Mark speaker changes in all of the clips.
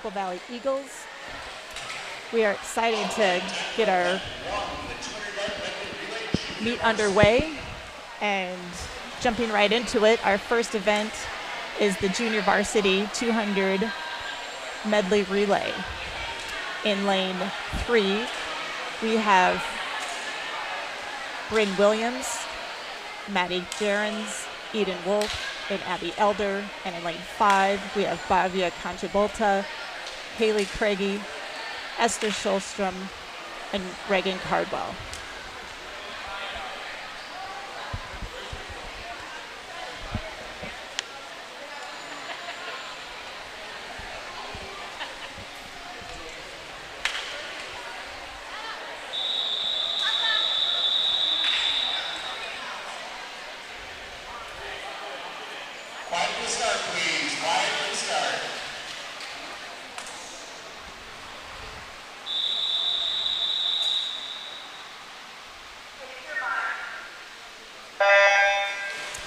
Speaker 1: Central Valley Eagles. We are excited to get our meet underway, and jumping right into it, our first event is the Junior Varsity 200 medley relay. In lane 3, we have Bryn Williams, Maddie Gerens, Eden Wolf, and Abby Elder. And in lane 5, we have Bavia Conchabolta, Haley Craigie, Esther Schulstrom, and Reagan Cardwell.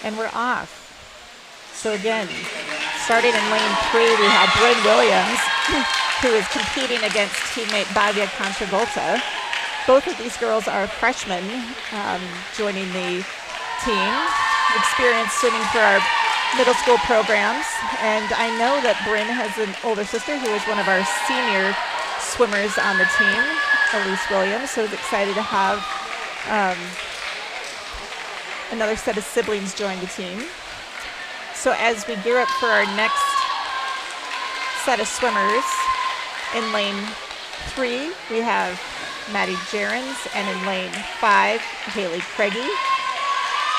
Speaker 1: And we're off. So again, starting in lane 3, we have Bryn Williams, who is competing against teammate Bavia Conchabolta. Both of these girls are freshmen joining the team, experienced swimming for our middle school programs. And I know that Bryn has an older sister who is one of our senior swimmers on the team, Elise Williams. So I was excited to have another set of siblings join the team. So as we gear up for our next set of swimmers, in lane 3, we have Maddie Gerens, and in lane 5, Haley Craigie.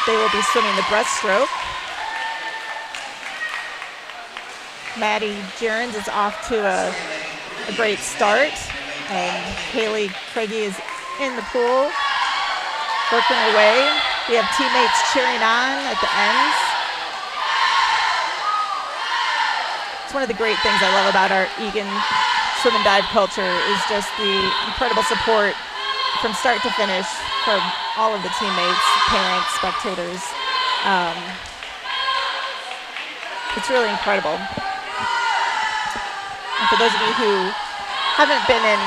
Speaker 1: They will be swimming the breaststroke. Maddie Gerens is off to a great start, and Haley Craigie is in the pool, working her way. We have teammates cheering on at the ends. It's one of the great things I love about our Eagan swim and dive culture is just the incredible support from start to finish from all of the teammates, parents, spectators. It's really incredible. And for those of you who haven't been at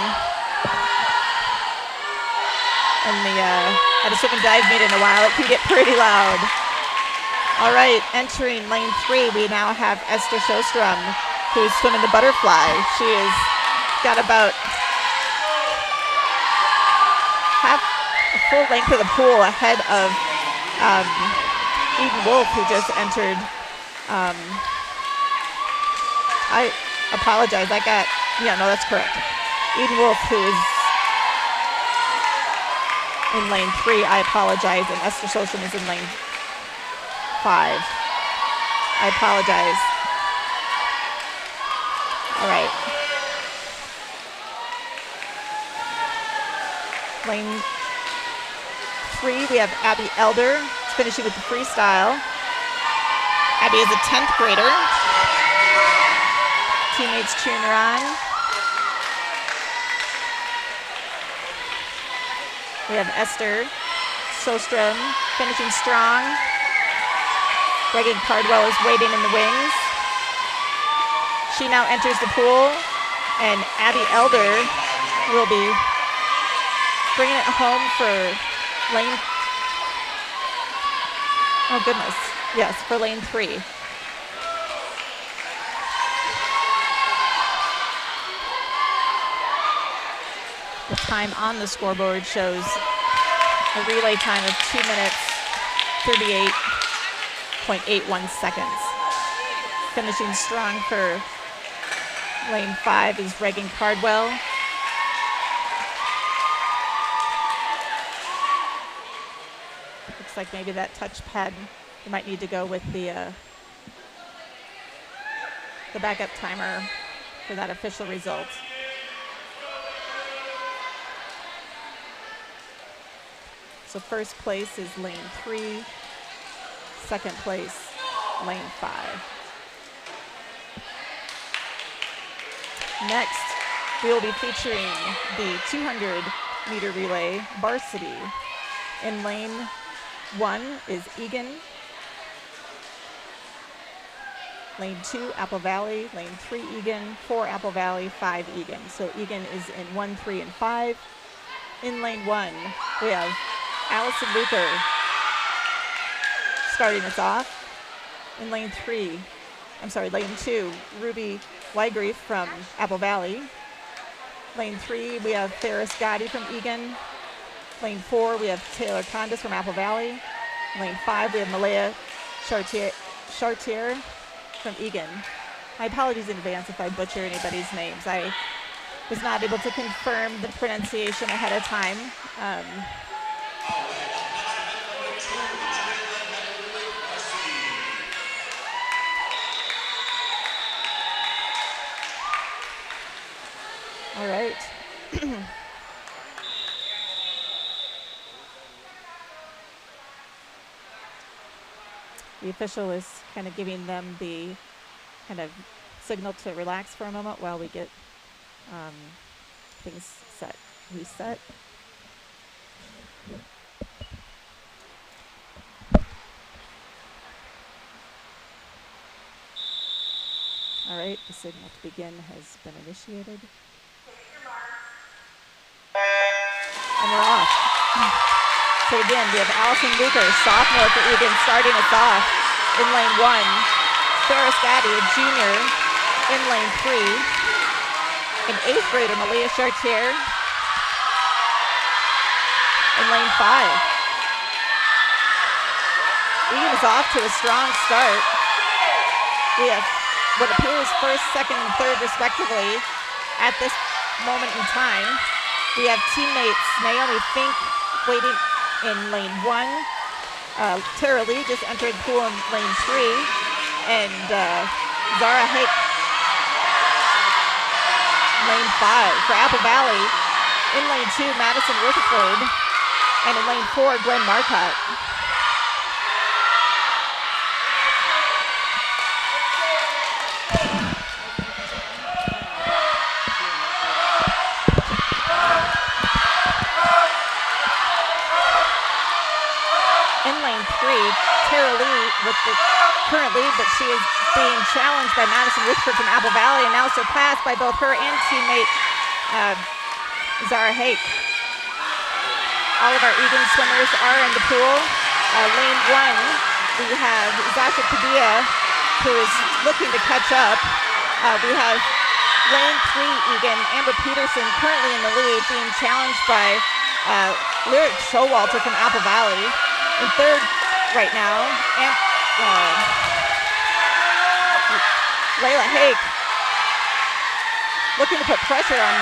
Speaker 1: a swim and dive meet in a while, it can get pretty loud. All right, entering lane 3, we now have Esther Schulstrom, who's swimming the butterfly. She has got about half a full length of the pool ahead of Eden Wolf, who just entered. I apologize. No, that's correct. Eden Wolf, who is in lane 3, I apologize, and Esther Schulstrom is in lane 5. I apologize. All right. Lane 3, we have Abby Elder finishing with the freestyle. Abby is a 10th grader. Teammates cheering her on. We have Esther Schulstrom finishing strong. Reagan Cardwell is waiting in the wings. She now enters the pool, and Abby Elder will be bringing it home for lane, oh goodness, yes, for lane 3. The time on the scoreboard shows a relay time of 2 minutes, 38.81 seconds. Finishing strong for lane 5 is Reagan Cardwell. Looks like maybe that touchpad, you might need to go with the backup timer for that official result. So first place is lane 3, second place, lane 5. Next, we will be featuring the 200-meter relay varsity. In lane 1 is Eagan. Lane 2, Apple Valley. Lane 3, Eagan. 4, Apple Valley. 5, Eagan. So Eagan is in 1, 3, and 5. In lane 1, we have Allison Luker starting us off. In lane 2, Ruby Wygrief from Apple Valley. Lane 3, we have Ferris Gotti from Eagan. Lane 4, we have Taylor Condis from Apple Valley. Lane 5, we have Malaya Chartier from Eagan. My apologies in advance if I butcher anybody's names. I was not able to confirm the pronunciation ahead of time. All right. The official is kind of giving them the kind of signal to relax for a moment while we get things reset. All right, the signal to begin has been initiated. And we're off. So again, we have Allison Luker, sophomore for Eagan, starting us off in lane 1. Ferris Gotti, a junior, in lane 3. An 8th grader, Malaya Chartier, in lane 5. Eagan is off to a strong start. We have what appears first, second, and third, respectively, at this moment in time. We have teammates Naomi Fink waiting in lane 1. Tara Lee just entered the pool in lane 3. And Zara Hake, lane 5. For Apple Valley, in lane 2, Madison Rutherford. And in lane 4, Glenn Marcotte. Tara Lee with the current lead, but she is being challenged by Madison Rutherford from Apple Valley and now surpassed by both her and teammate Zara Hake. All of our Eagan swimmers are in the pool. Lane 1, we have Zasha Padilla, who is looking to catch up. We have lane 3, Eagan, Amber Peterson currently in the lead, being challenged by Lyric Showalter from Apple Valley. In third right now, and Layla Hake looking to put pressure on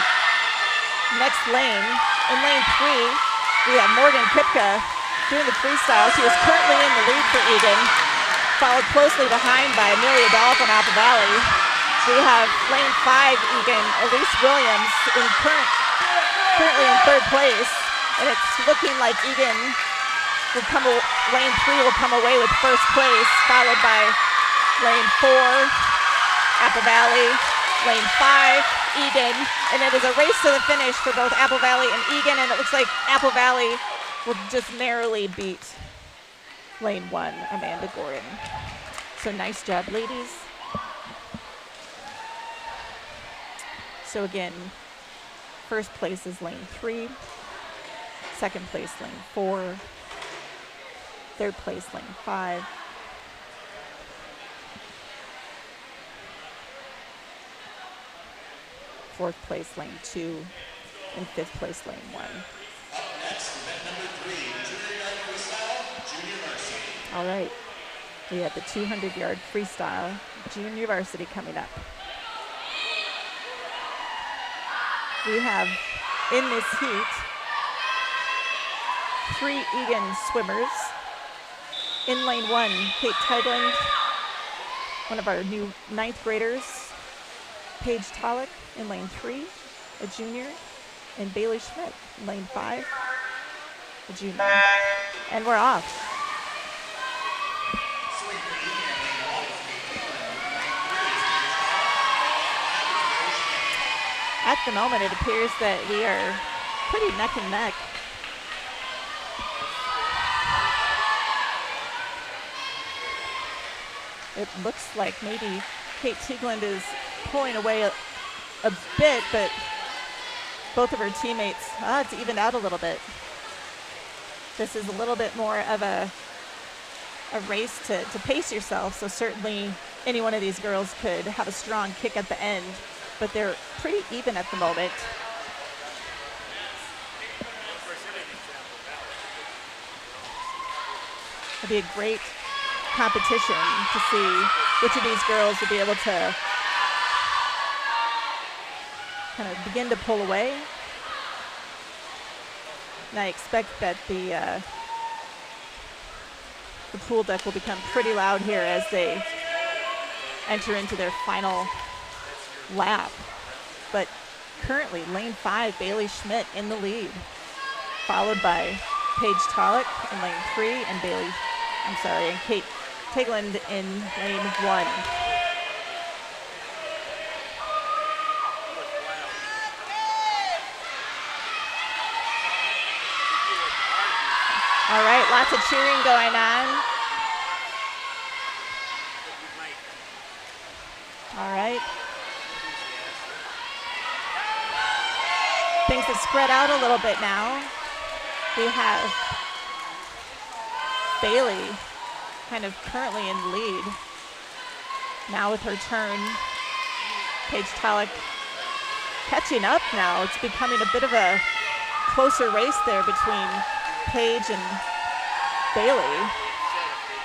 Speaker 1: next lane. In lane 3, we have Morgan Kipka doing the freestyle. She is currently in the lead for Eagan, followed closely behind by Amelia Dahl from Apple Valley. We have lane 5, Eagan, Elise Williams currently in third place, and it's looking like Eagan lane 3 will come away with first place, followed by lane 4, Apple Valley, lane 5, Eagan, and it is a race to the finish for both Apple Valley and Eagan, and it looks like Apple Valley will just narrowly beat lane 1, Amanda Gordon. So nice job, ladies. So again, first place is lane 3, second place lane 4, third place lane 5. Fourth place lane 2, and fifth place lane 1. All right, we have the 200-yard freestyle, Junior Varsity coming up. We have in this heat 3 Eagan swimmers. In lane 1, Kate Teigland, one of our new 9th graders. Paige Tolick in lane 3, a junior. And Bailey Schmidt in lane 5, a junior. And we're off. At the moment, it appears that we are pretty neck and neck. It looks like maybe Kate Teagland is pulling away a bit, but both of her teammates, it's evened out a little bit. This is a little bit more of a race to pace yourself, so certainly any one of these girls could have a strong kick at the end, but they're pretty even at the moment. It'd be a great competition to see which of these girls will be able to kind of begin to pull away. And I expect that the pool deck will become pretty loud here as they enter into their final lap. But currently, lane 5, Bailey Schmidt in the lead, followed by Paige Tolick in lane 3 and and Kate Teagland in lane 1. All right, lots of cheering going on. All right. Things have spread out a little bit now. We have Bailey kind of currently in lead. Now with her turn, Paige Tolick catching up now. It's becoming a bit of a closer race there between Paige and Bailey.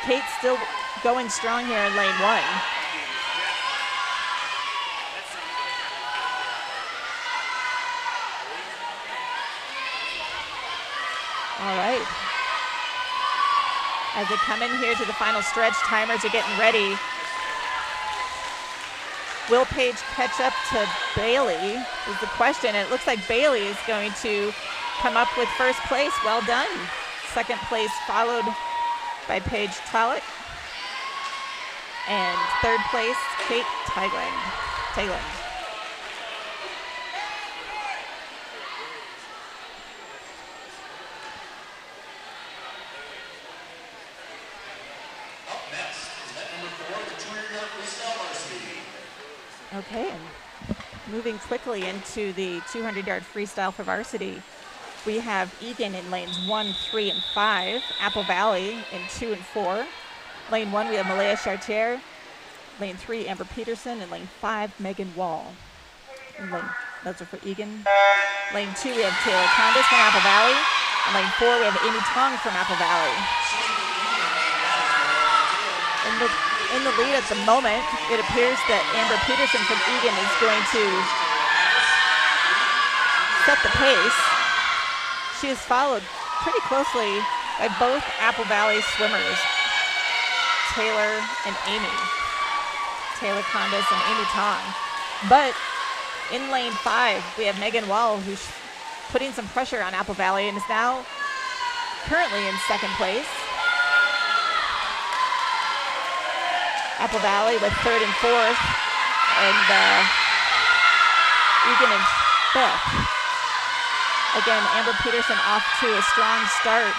Speaker 1: Kate still going strong here in lane 1. All right. As they come in here to the final stretch, timers are getting ready. Will Paige catch up to Bailey is the question. It looks like Bailey is going to come up with first place. Well done. Second place followed by Paige Tolick. And third place, Kate Teagland. Okay, and moving quickly into the 200-yard freestyle for varsity, we have Eagan in lanes 1, 3, and 5, Apple Valley in 2 and 4. Lane 1, we have Malaya Chartier. Lane 3, Amber Peterson. And lane 5, Megan Wall. Those are for Eagan. Lane 2, we have Taylor Condis from Apple Valley. And lane 4, we have Amy Tong from Apple Valley. In the lead at the moment, it appears that Amber Peterson from Eagan is going to set the pace. She is followed pretty closely by both Apple Valley swimmers, Taylor and Amy. Taylor Condis and Amy Tong. But in lane 5, we have Megan Wall, who's putting some pressure on Apple Valley and is now currently in second place. Apple Valley with third and fourth, and Eagan in fifth. Again, Amber Peterson off to a strong start,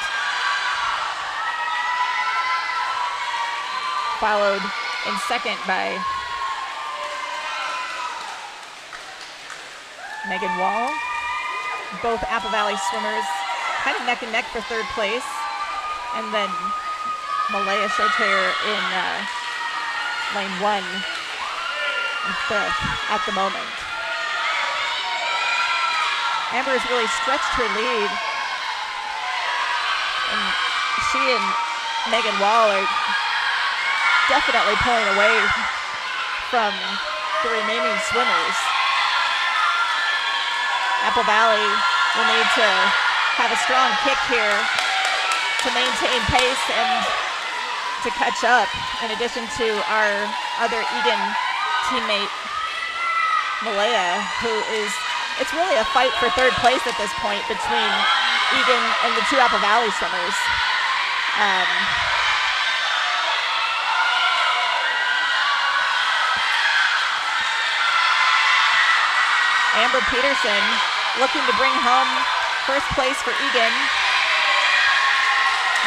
Speaker 1: followed in second by Megan Wall. Both Apple Valley swimmers kind of neck and neck for third place, and then Malaya Chartier in lane 1 and fifth at the moment. Amber has really stretched her lead, and she and Megan Wall are definitely pulling away from the remaining swimmers. Apple Valley will need to have a strong kick here to maintain pace and to catch up, in addition to our other Eagan teammate, Malaya, it's really a fight for third place at this point between Eagan and the two Apple Valley swimmers. Amber Peterson looking to bring home first place for Eagan.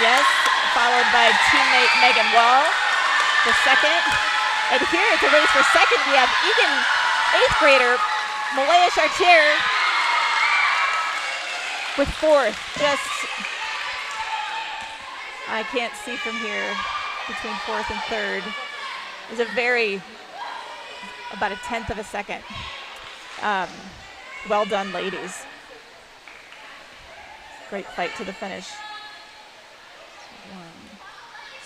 Speaker 1: Yes, followed by teammate Megan Wall. for second. And here it's a race for second. We have Eagan, 8th grader, Malaya Chartier with 4th. Just, I can't see from here between 4th and 3rd. It's a about a 1/10 of a second. Well done, ladies. Great fight to the finish.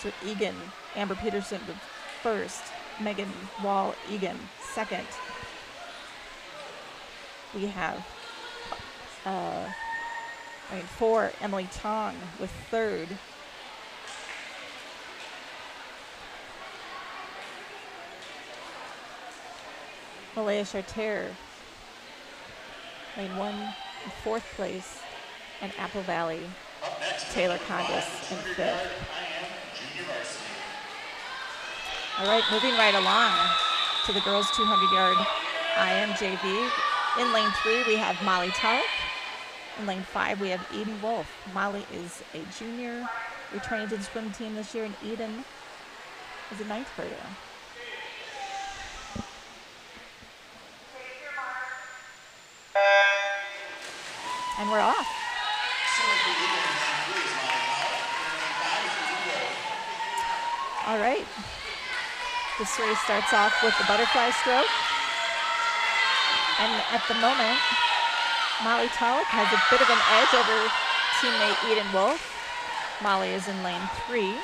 Speaker 1: So Eagan, Amber Peterson with 1st, Megan Wall Eagan 2nd. We have lane 4, Emily Tong with 3rd. Malaya Chartier, lane 1 in 4th place, and Apple Valley, Taylor Condas in 5th. All right, moving right along to the girls' 200-yard IM JV. In lane 3, we have Molly Tulloch. In lane 5, we have Eden Wolf. Molly is a junior, returning to the swim team this year, and Eden is a 9th grader. And we're off. All right. This race starts off with the butterfly stroke. And at the moment, Molly Tulloch has a bit of an edge over teammate Eden Wolf. Molly is in lane 3.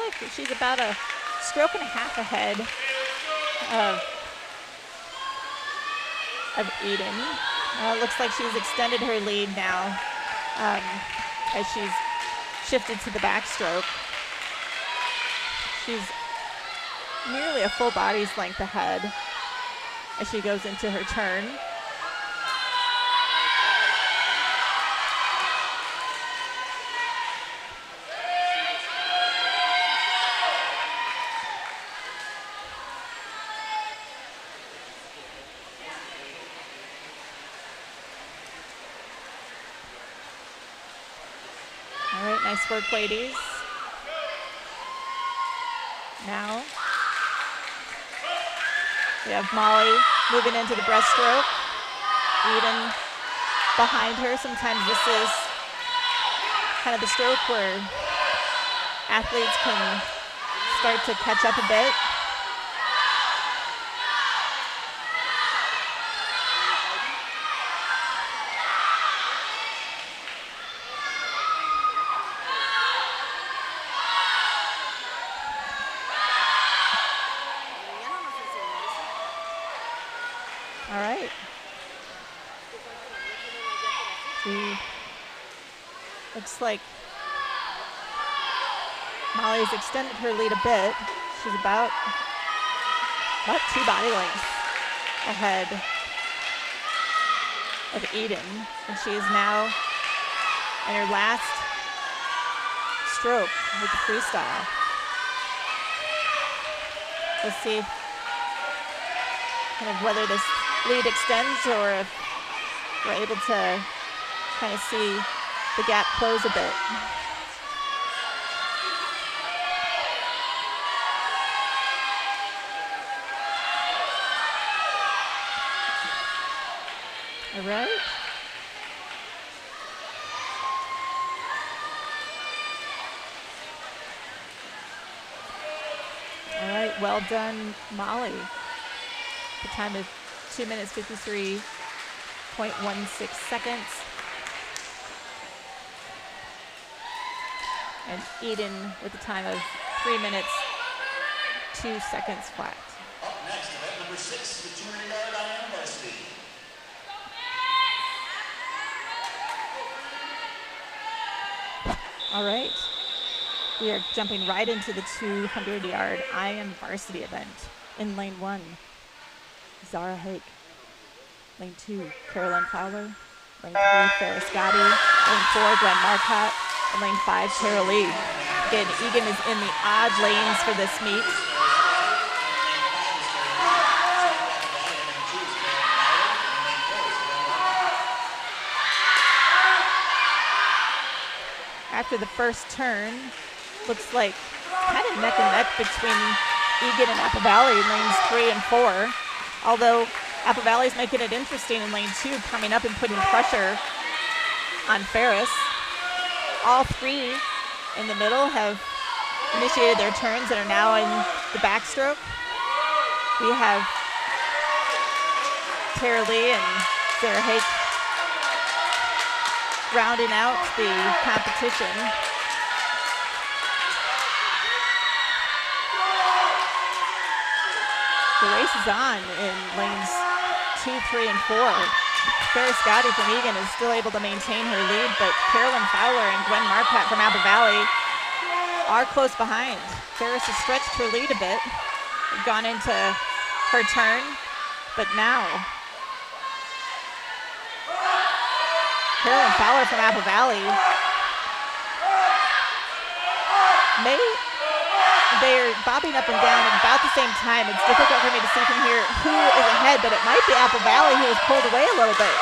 Speaker 1: Looks like she's about a stroke and a half ahead of Eden. Looks like she's extended her lead now as she's shifted to the backstroke. She's nearly a full body's length ahead as she goes into her turn. Nice work, ladies. Now we have Molly moving into the breaststroke. Eden behind her. Sometimes this is kind of the stroke where athletes can start to catch up a bit. Looks like Molly's extended her lead a bit. She's about 2 body lengths ahead of Eden. And she is now in her last stroke with the freestyle. We'll see kind of whether this lead extends or if we're able to kind of see the gap close a bit. All right. All right, well done, Molly. The time is 2 minutes 53.16 seconds. And Eden with a time of 3 minutes 2 seconds flat.
Speaker 2: Up next, event number 6, the 200-yard IM Varsity.
Speaker 1: All right, we are jumping right into the 200-yard IM Varsity event. In lane 1, Zara Hake. Lane 2, Carolyn Fowler. Lane 3, Farrah Scotty. Lane 4, Glenn Marcotte. And lane 5, Cheryl Lee. Again, Eagan is in the odd lanes for this meet. after the first turn. Looks like kind of neck and neck between Eagan and Apple Valley in lanes 3 and 4. Although Apple Valley's making it interesting in lane 2, coming up and putting pressure on Ferris. All three in the middle have initiated their turns and are now in the backstroke. We have Tara Lee and Sarah Hake rounding out the competition. The race is on in lanes 2, 3, and 4. Ferris Gotti from Eagan is still able to maintain her lead, but Carolyn Fowler and Gwen Marcotte from Apple Valley are close behind. Ferris has stretched her lead a bit, gone into her turn, but now Carolyn Fowler from Apple Valley they're bobbing up and down at about the same time. It's difficult for me to see from here who is ahead, but it might be Apple Valley who has pulled away a little bit.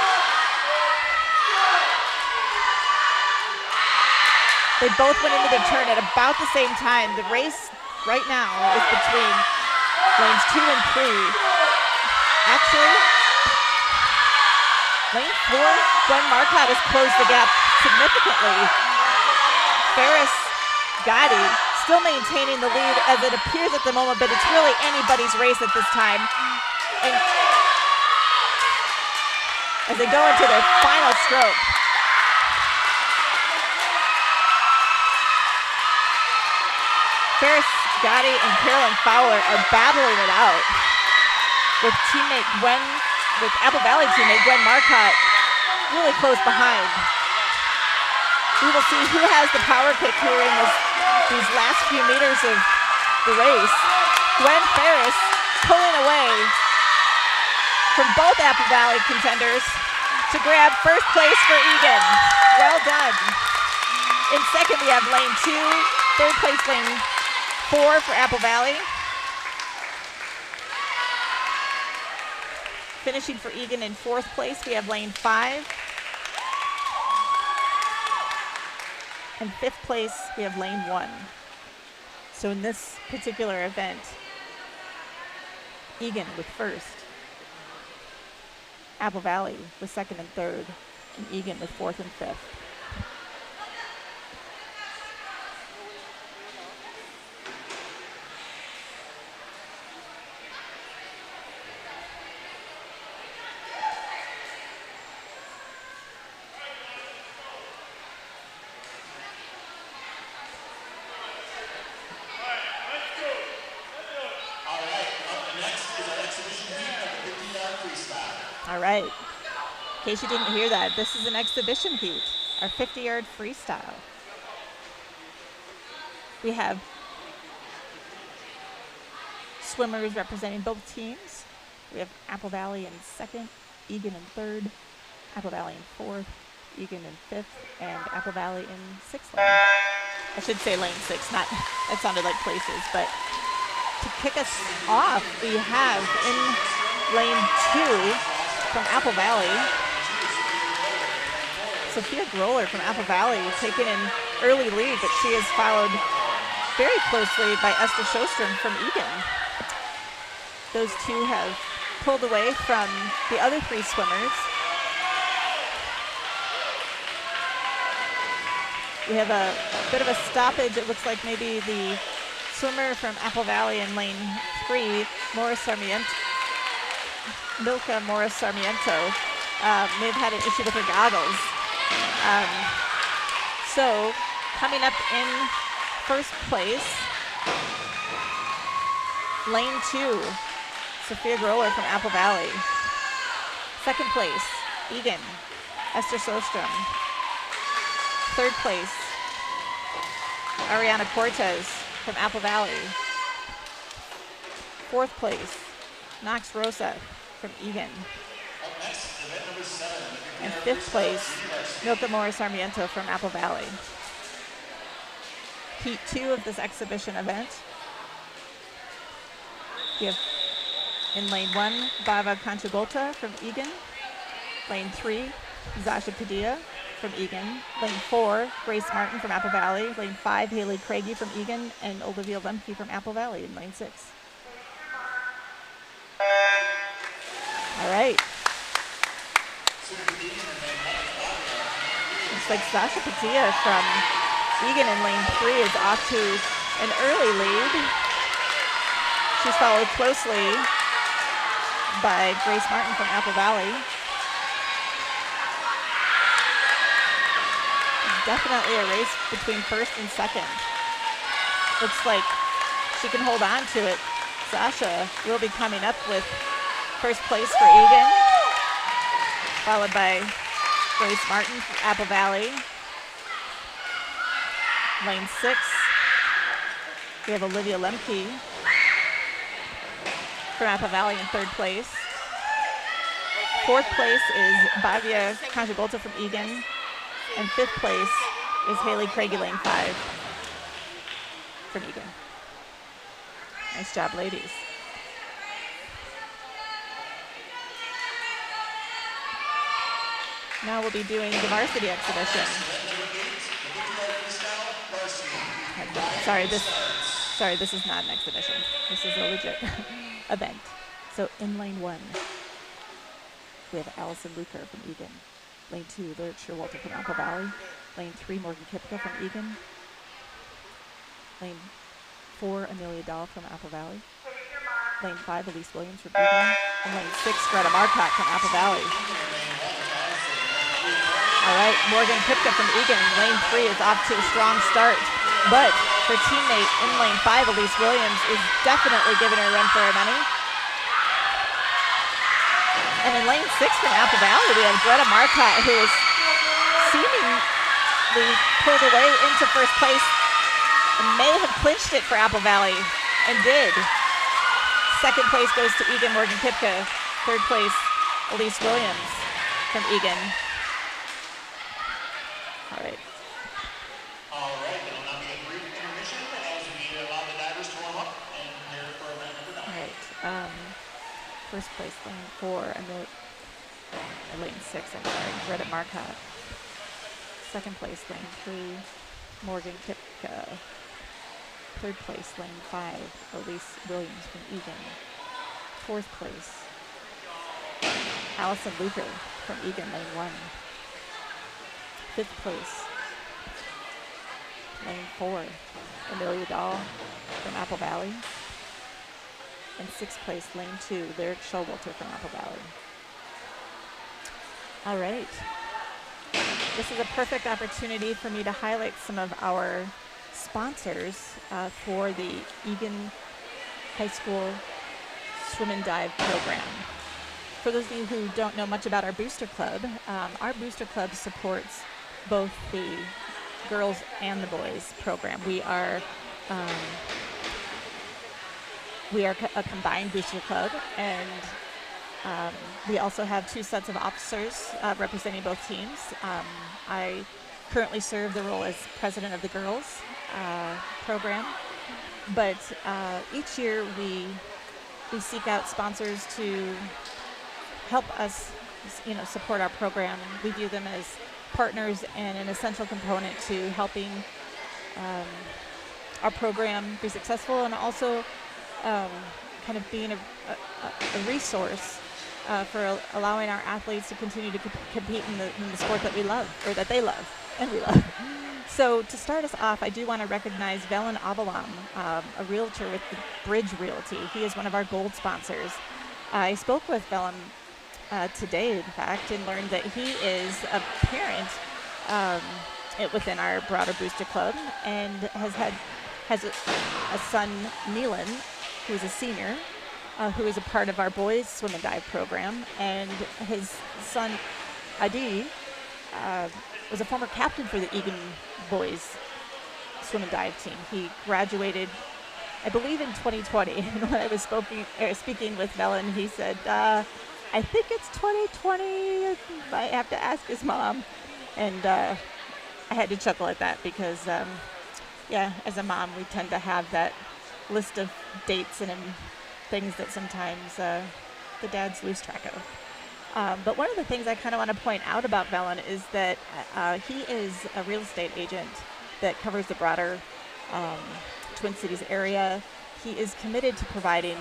Speaker 1: They both went into their turn at about the same time. The race right now is between lanes 2 and 3. Actually, lane 4, Gwen Marcotte has closed the gap significantly. Ferris Gotti still maintaining the lead as it appears at the moment, but it's really anybody's race at this time. And as they go into their final stroke, Ferris Gotti and Carolyn Fowler are battling it out with Apple Valley teammate Gwen Marcotte really close behind. We will see who has the power kick here in these last few meters of the race. Gwen Ferris pulling away from both Apple Valley contenders to grab first place for Eagan. Well done. In second, we have lane 2, third place lane 4 for Apple Valley. Finishing for Eagan in fourth place, we have lane 5. And fifth place, we have lane 1. So in this particular event, Eagan with first, Apple Valley with second and third, and Eagan with fourth and fifth. All right, in case you didn't hear that, this is an exhibition heat, our 50-yard freestyle. We have swimmers representing both teams. We have Apple Valley in second, Eagan in third, Apple Valley in fourth, Eagan in fifth, and Apple Valley in sixth lane. I should say lane 6, not, that sounded like places, but to kick us off, we have in lane 2, from Apple Valley, Sophia Groller from Apple Valley taking an early lead, but she is followed very closely by Esther Sjostrom from Eagan. Those two have pulled away from the other 3 swimmers. We have a bit of a stoppage. It looks like maybe the swimmer from Apple Valley in lane 3, Milka Morris Sarmiento, may have had an issue with her goggles. So coming up in first place, lane 2, Sophia Groller from Apple Valley. Second place, Eagan, Esther Sjostrom. Third place, Ariana Cortez from Apple Valley. Fourth place, Knox Rosa from Eagan. And fifth place, Milka Morris Sarmiento from Apple Valley. Heat 2 of this exhibition event. We have in lane 1, Bava Conchabolta from Eagan. Lane 3, Zasha Padilla from Eagan. Lane 4, Grace Martin from Apple Valley. Lane 5, Haley Craigie from Eagan, and Olivia Lemke from Apple Valley in lane 6. All right. Looks like Sasha Padilla from Eagan in lane 3 is off to an early lead. She's followed closely by Grace Martin from Apple Valley. Definitely a race between first and second. Looks like she can hold on to it. Sasha will be coming up with first place for Eagan, followed by Grace Martin from Apple Valley. Lane 6, we have Olivia Lemke from Apple Valley in third place. Fourth place is Bavia Conjagolta from Eagan. And fifth place is Haley Craigie, lane 5 from Eagan. Nice job, ladies. Now we'll be doing the varsity exhibition. Sorry, this is not an exhibition. This is a legit event. So in lane 1, we have Allison Luker from Eagan. Lane 2, Lyric Shearwalter from Apple Valley. Lane 3, Morgan Kipka from Eagan. Lane 4, Amelia Dahl from Apple Valley. Lane 5, Elise Williams from Eagan. And lane 6, Greta Marcotte from Apple Valley. All right, Morgan Kipka from Eagan. Lane 3 is off to a strong start. But her teammate in lane 5, Elise Williams, is definitely giving her a run for her money. And in lane 6 from Apple Valley, we have Greta Marcotte, who is seemingly pulled away into first place and may have clinched it for Apple Valley, and did. Second place goes to Eagan, Morgan Kipka. Third place, Elise Williams from Eagan. All right.
Speaker 2: All right, there will now be a brief intermission as we allow the divers to warm up and prepare for event number 9.
Speaker 1: All right. First place, lane 4, lane 6, I'm sorry, Greta Marcotte. Second place, lane 3, Morgan Kipka. Third place, lane 5, Elise Williams from Eagan. Fourth place, Allison Luker from Eagan, lane 1. Fifth place, lane 4, Amelia Dahl from Apple Valley. And sixth place, lane 2, Lyric Shearwalter from Apple Valley. All right. This is a perfect opportunity for me to highlight some of our sponsors for the Eagan High School Swim and Dive program. For those of you who don't know much about our Booster Club supports both the girls and the boys program. We are a combined booster club, and we also have 2 sets of officers representing both teams. I currently serve the role as president of the girls program, but each year we seek out sponsors to help us, support our program. We view them as partners and an essential component to helping our program be successful, and also kind of being a resource for allowing our athletes to continue to compete in the sport that we love, or that they love and we love. So to start us off, I do want to recognize Velen Avalam, a realtor with the Bridge Realty. He is one of our gold sponsors. I spoke with Velen today, in fact, and learned that he is a parent within our broader booster club, and has a son, Neelan, who is a senior, who is a part of our boys swim and dive program, and his son, Adi, was a former captain for the Eagan boys swim and dive team. He graduated, I believe, in 2020. And when I was speaking with Velen, he said, I think it's 2020. I have to ask his mom. And I had to chuckle at that because, as a mom, we tend to have that list of dates and things that sometimes the dads lose track of. But one of the things I kind of want to point out about Velen is that he is a real estate agent that covers the broader Twin Cities area. He is committed to providing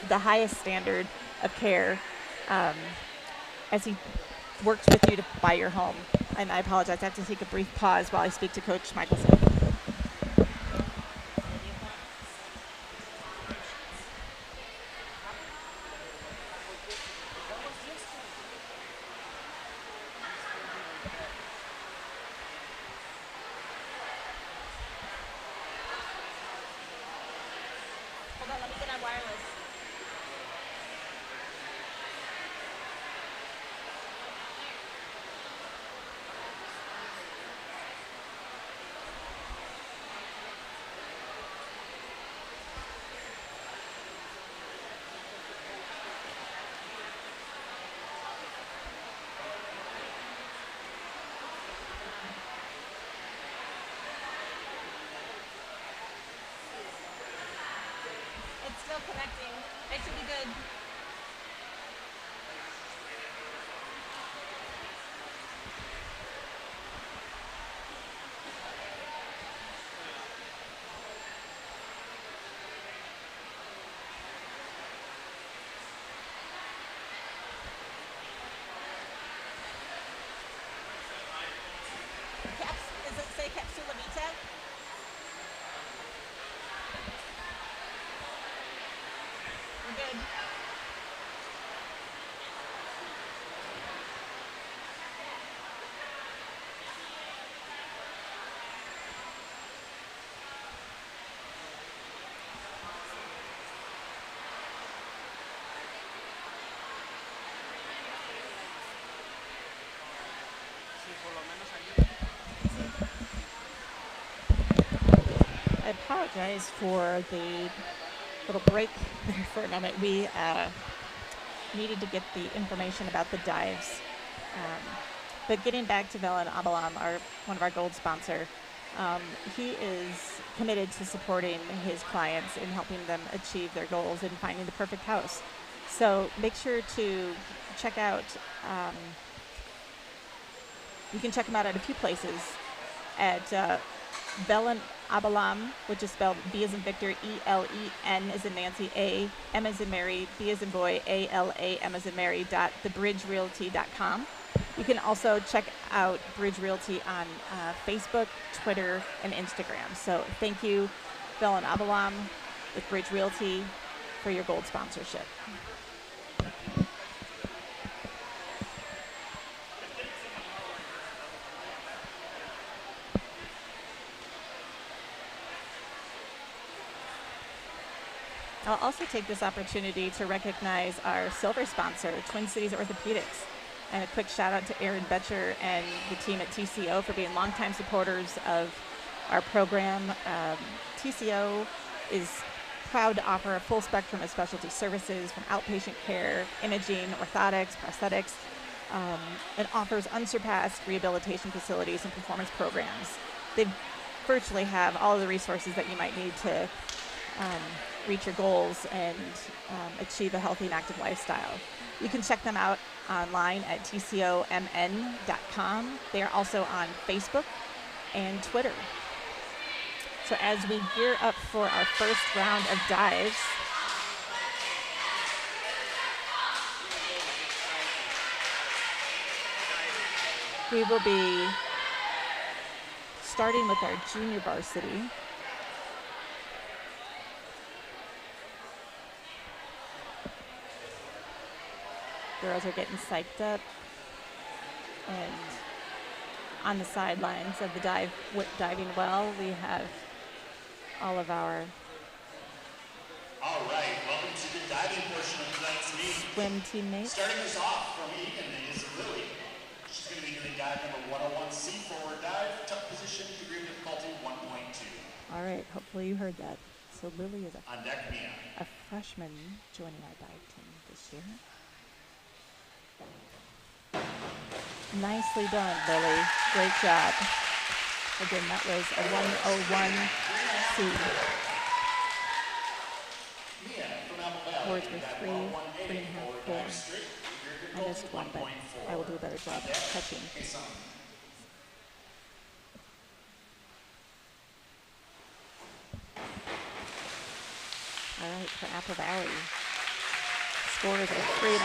Speaker 1: the highest standard of care as he works with you to buy your home. And I apologize, I have to take a brief pause while I speak to Coach Michelson. Hold on, let me get on wireless. It's still connecting. It should be good. Does it say Capsula Vita? We're good. I apologize for the little break there for a moment. We needed to get the information about the dives. But getting back to Velen Abalam, one of our gold sponsor, he is committed to supporting his clients in helping them achieve their goals and finding the perfect house. So make sure to check out, you can check them out at a few places at Velen Abalam, which is spelled B as in Victor, E-L-E-N as in Nancy, A, M as in Mary, B as in boy, A-L-A-M as in Mary, .thebridgerealty.com. You can also check out Bridge Realty on Facebook, Twitter, and Instagram. So thank you, Velen Abalam with Bridge Realty, for your gold sponsorship. I'll also take this opportunity to recognize our silver sponsor, Twin Cities Orthopedics, and a quick shout out to Aaron Betcher and the team at TCO for being longtime supporters of our program. TCO is proud to offer a full spectrum of specialty services from outpatient care, imaging, orthotics, prosthetics, and offers unsurpassed rehabilitation facilities and performance programs. They virtually have all of the resources that you might need to reach your goals and achieve a healthy and active lifestyle. You can check them out online at tcomn.com. They are also on Facebook and Twitter. So as we gear up for our first round of dives, we will be starting with our junior varsity. Girls are getting psyched up, and on the sidelines of the diving well, we have all of our
Speaker 2: welcome to the diving portion of tonight's meeting.
Speaker 1: swim teammates.
Speaker 2: Starting us off from Eagan is Lily. She's going to be doing dive number 101C, forward dive, tuck position, degree of difficulty 1.2.
Speaker 1: All right, hopefully you heard that. So Lily is
Speaker 2: On deck, Mia.
Speaker 1: a freshman joining our dive team this year. Nicely done, Lily. Great job. Again, that was a 101C.
Speaker 2: Mia from Apple Valley.
Speaker 1: Forwards were 3, 3.5, 4. I missed one, but I will do a better job catching. All right, for Apple Valley. Scores are 3.5.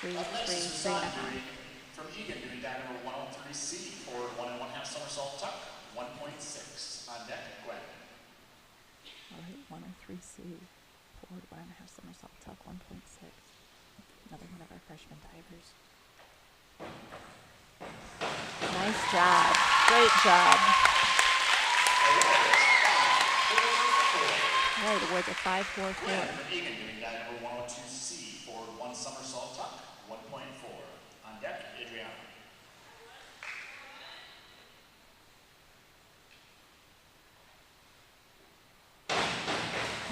Speaker 1: 3, 3.5.
Speaker 2: From Eagan doing dive number 103C, forward 1 1/2 somersault tuck, 1.6 on deck, Gwen.
Speaker 1: All right, 103C, forward 1 1/2 somersault tuck, 1.6. Another one of our freshman divers. Nice job, great job. All right, awards a 5.44.
Speaker 2: From Eagan doing dive number 102C, forward 1 somersault tuck, 1.4 on deck, Adriana.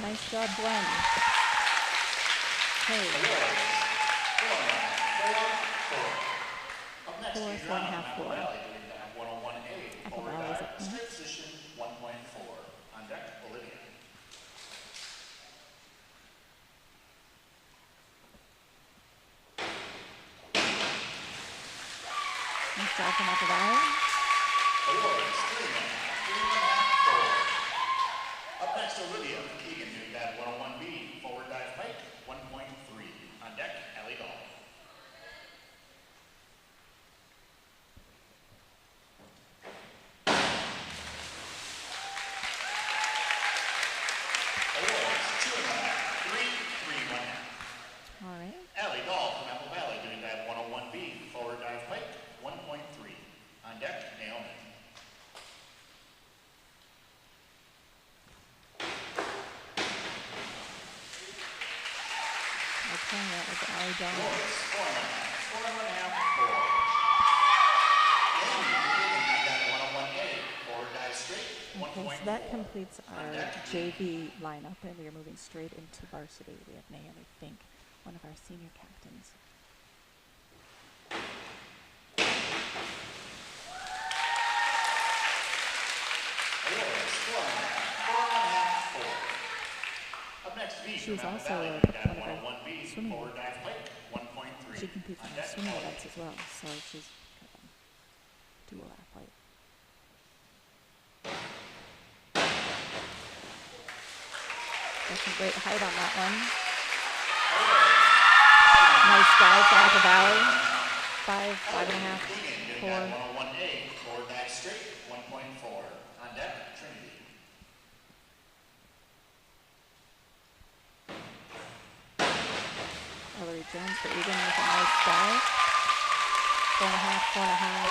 Speaker 1: Nice job, Glenn. Hey. 4.5, 4. Apple Valley's up there.
Speaker 2: Position 1.4 on deck, Olivia.
Speaker 1: Nice job from Apple Valley.
Speaker 2: Awards, 3.5, 4. Up next, Olivia from Eagan doing dive 101B, forward dive pike, 1.3 on deck, Allie Dahl. Awards, 2.5, 3, 3.5.
Speaker 1: All right.
Speaker 2: Allie Dahl from Apple Valley doing dive 101B, forward dive pike, 1.3 on deck, Naomi.
Speaker 1: Okay, that was Allie Dahl.
Speaker 2: Awards, 4.5, 4. Amy from Eagan doing dive 101A, forward dive straight, 1.4.
Speaker 1: Okay, so that completes our JV lineup, and we are moving straight into varsity. We have Naomi Fink, one of our senior captains.
Speaker 2: Awards, 4.5, 4. Up next, V
Speaker 1: She's
Speaker 2: from Apple
Speaker 1: also
Speaker 2: Valley,
Speaker 1: one
Speaker 2: dive
Speaker 1: of our
Speaker 2: 101B,
Speaker 1: swimming.
Speaker 2: forward dive pike, 1.3.
Speaker 1: She competes
Speaker 2: on
Speaker 1: in our
Speaker 2: deck,
Speaker 1: swimming
Speaker 2: Ellie.
Speaker 1: events as well, so she's dual athlete. Got some great height on that one. Nice dive for Apple Valley. 5, 5.5, 4.
Speaker 2: 101A, forward dive straight, 1.4. On deck, Trinity.
Speaker 1: Ellery Jones for Eagan with a nice dive. 4.5, 4.5,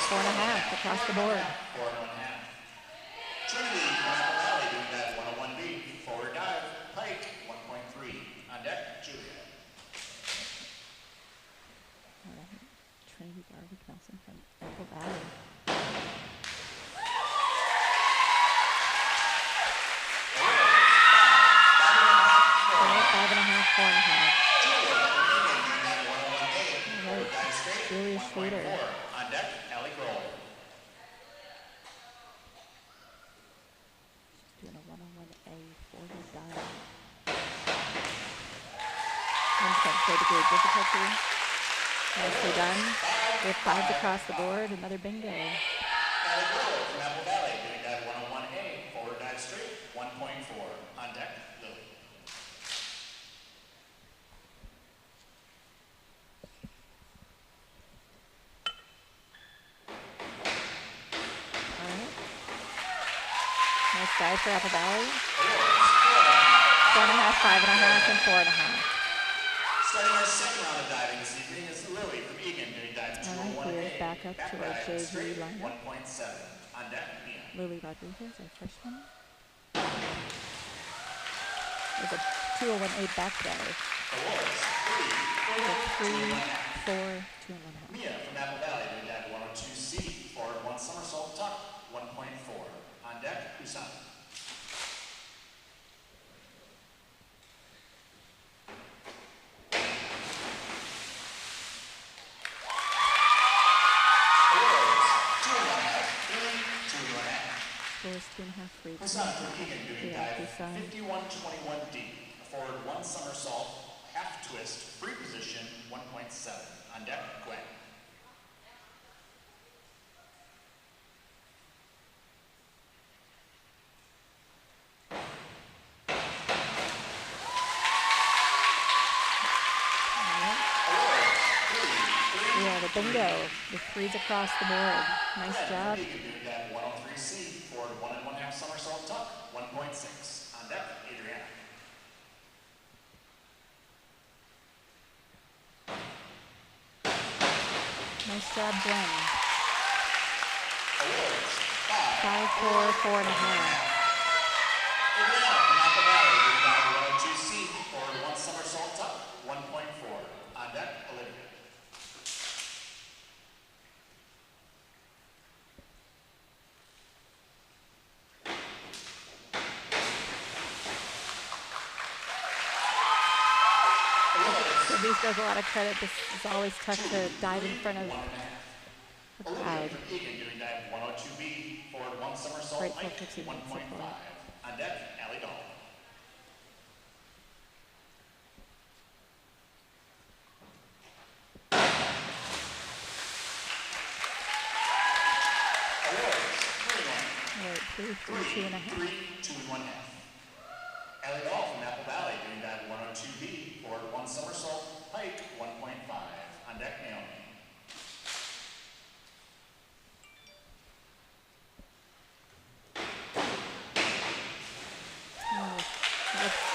Speaker 1: 4.5 across the board.
Speaker 2: 4.5. Trinity from Apple Valley doing that 101B, forward dive, pike, 1.3. On deck, Julia.
Speaker 1: All right, Trinity Garwick Nelson from Apple Valley. Five and a half, 4.5. All right, Julia Schrader.
Speaker 2: On deck, Allie Grohl.
Speaker 1: Doing a 101A 40 dive. One's got 4 degree difficulty. Nicely done. We have 5 across the board. Another bingo.
Speaker 2: Allie Grohl from Apple Valley doing that 101A, forward dive straight, 1.4. On deck, Lily.
Speaker 1: All right. Nice dive for Apple Valley. 4.5, 5.5, and 4.5.
Speaker 2: Starting our second round of diving this evening is Lily from Eagan doing dive
Speaker 1: All right,
Speaker 2: 201A.
Speaker 1: we are back up to our
Speaker 2: dive
Speaker 1: JV
Speaker 2: straight,
Speaker 1: lineup.
Speaker 2: 1.7. On deck, Mia.
Speaker 1: Lily Rodriguez, our freshman. With a 201A back dive.
Speaker 2: Awards, 3,
Speaker 1: 3, 4, 2,
Speaker 2: 4,
Speaker 1: 2, 1.5.
Speaker 2: Mia from Apple Valley doing dive 102C, forward 1 somersault tuck, 1.4. On deck, Usama. Awards, 2.5, 3, 2.5.
Speaker 1: Scores 2.5, 3, 2,
Speaker 2: Usama from Eagan doing
Speaker 1: Yeah,
Speaker 2: dive
Speaker 1: Usama.
Speaker 2: 5121D, forward 1 somersault, half twist, free position, 1.7. On deck, Gwen.
Speaker 1: Yeah, the bingo. The threes across the board. Nice job.
Speaker 2: Eagan doing that 103C, forward 1 1/2 somersault tuck, 1.6. On deck, Adriana.
Speaker 1: Nice job, Gwen.
Speaker 2: Awards,
Speaker 1: 5, 4, 4.5.
Speaker 2: Adriana from Apple Valley doing that 102C, forward 1 somersault tuck, 1.4. On deck, Olivia.
Speaker 1: Give these girls a lot of credit. This is always tough to dive in front of the crowd.
Speaker 2: Eagan doing that 102B, forward 1 somersault
Speaker 1: Grateful
Speaker 2: pike,
Speaker 1: for teammates
Speaker 2: 1.5.
Speaker 1: support.
Speaker 2: On deck, Allie Dahl.
Speaker 1: All right, 3, 2.5.
Speaker 2: 3, 2 1/2. Allie Dahl from Apple Valley doing that 102B, forward 1 somersault pike, 1.5. On deck, Naomi.
Speaker 1: Oh,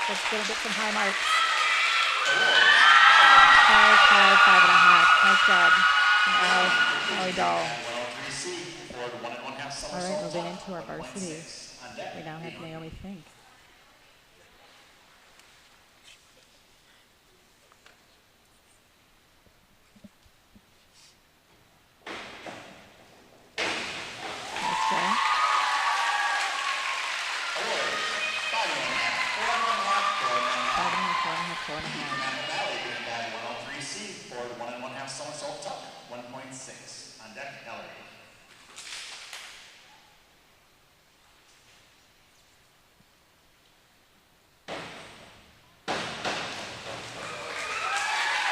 Speaker 1: that's going to get some high marks. 5, 5, 5.5. Nice job. Allie Dahl.
Speaker 2: 103C, forward 1 1/2
Speaker 1: All right,
Speaker 2: somersault
Speaker 1: moving
Speaker 2: tuck,
Speaker 1: into our varsity.
Speaker 2: 1.6. On deck,
Speaker 1: We now have Naomi Fink. Nice job.
Speaker 2: Awards, 5 1/2, 4 1/2, 4 1/2.
Speaker 1: 5.5, 4.5.
Speaker 2: Apple Valley doing that 103C, forward 1 1/2 somersault tuck, 1.6. On deck, Ellery.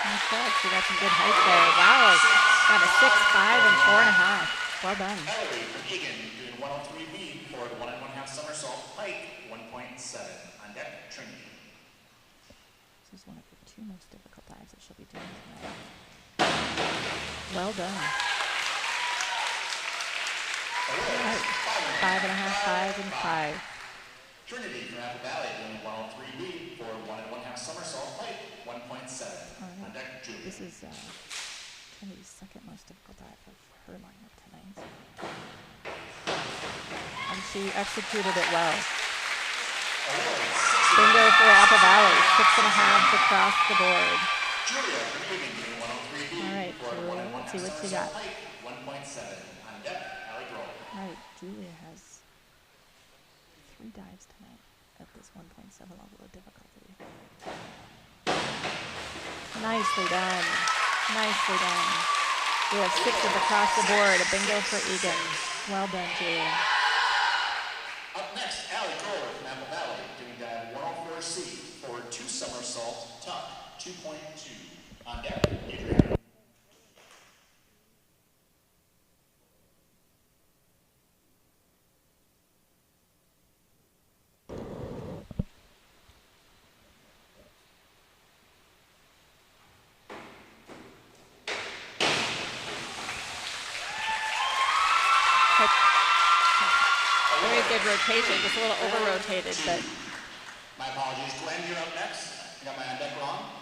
Speaker 1: Nice job. She got some good height there. Wow. Got a 6, 5, and 4.5. Well done.
Speaker 2: Ellery from Eagan doing 103B, forward 1 1/2 somersault pike, 1.7. On deck, Trinity.
Speaker 1: This is one of the 2 most difficult dives that she'll be doing tonight. Well done.
Speaker 2: Awards,
Speaker 1: 5.5, 5, and 5.
Speaker 2: Trinity from Apple Valley doing 103B, forward 1 1/2 somersault pike, 1.7.
Speaker 1: All right.
Speaker 2: On deck, Julia.
Speaker 1: This is Trinity's second most difficult dive of her lineup tonight. And she executed it well.
Speaker 2: Awards,
Speaker 1: Bingo for Apple Valley. 6.5 across the board.
Speaker 2: Julia from Eagan doing 103B,
Speaker 1: All right,
Speaker 2: forward 1
Speaker 1: Julia, let's see
Speaker 2: 1/2
Speaker 1: what you
Speaker 2: somersault
Speaker 1: got.
Speaker 2: pike, 1.7. On deck, Allie Grohl.
Speaker 1: All right, Julia has 3 dives tonight at this 1.7 level of difficulty. Nicely done. Nicely done. We have 6s across the board. A bingo for Eagan. Well done, Julia.
Speaker 2: Up next, Allie Grohl from Apple Valley doing that 104C, forward 2 somersault tuck, 2.2. On deck, Adriana.
Speaker 1: Very good rotation, just a little over-rotated, but
Speaker 2: My apologies, Gwen, you're up next. I got my on deck wrong.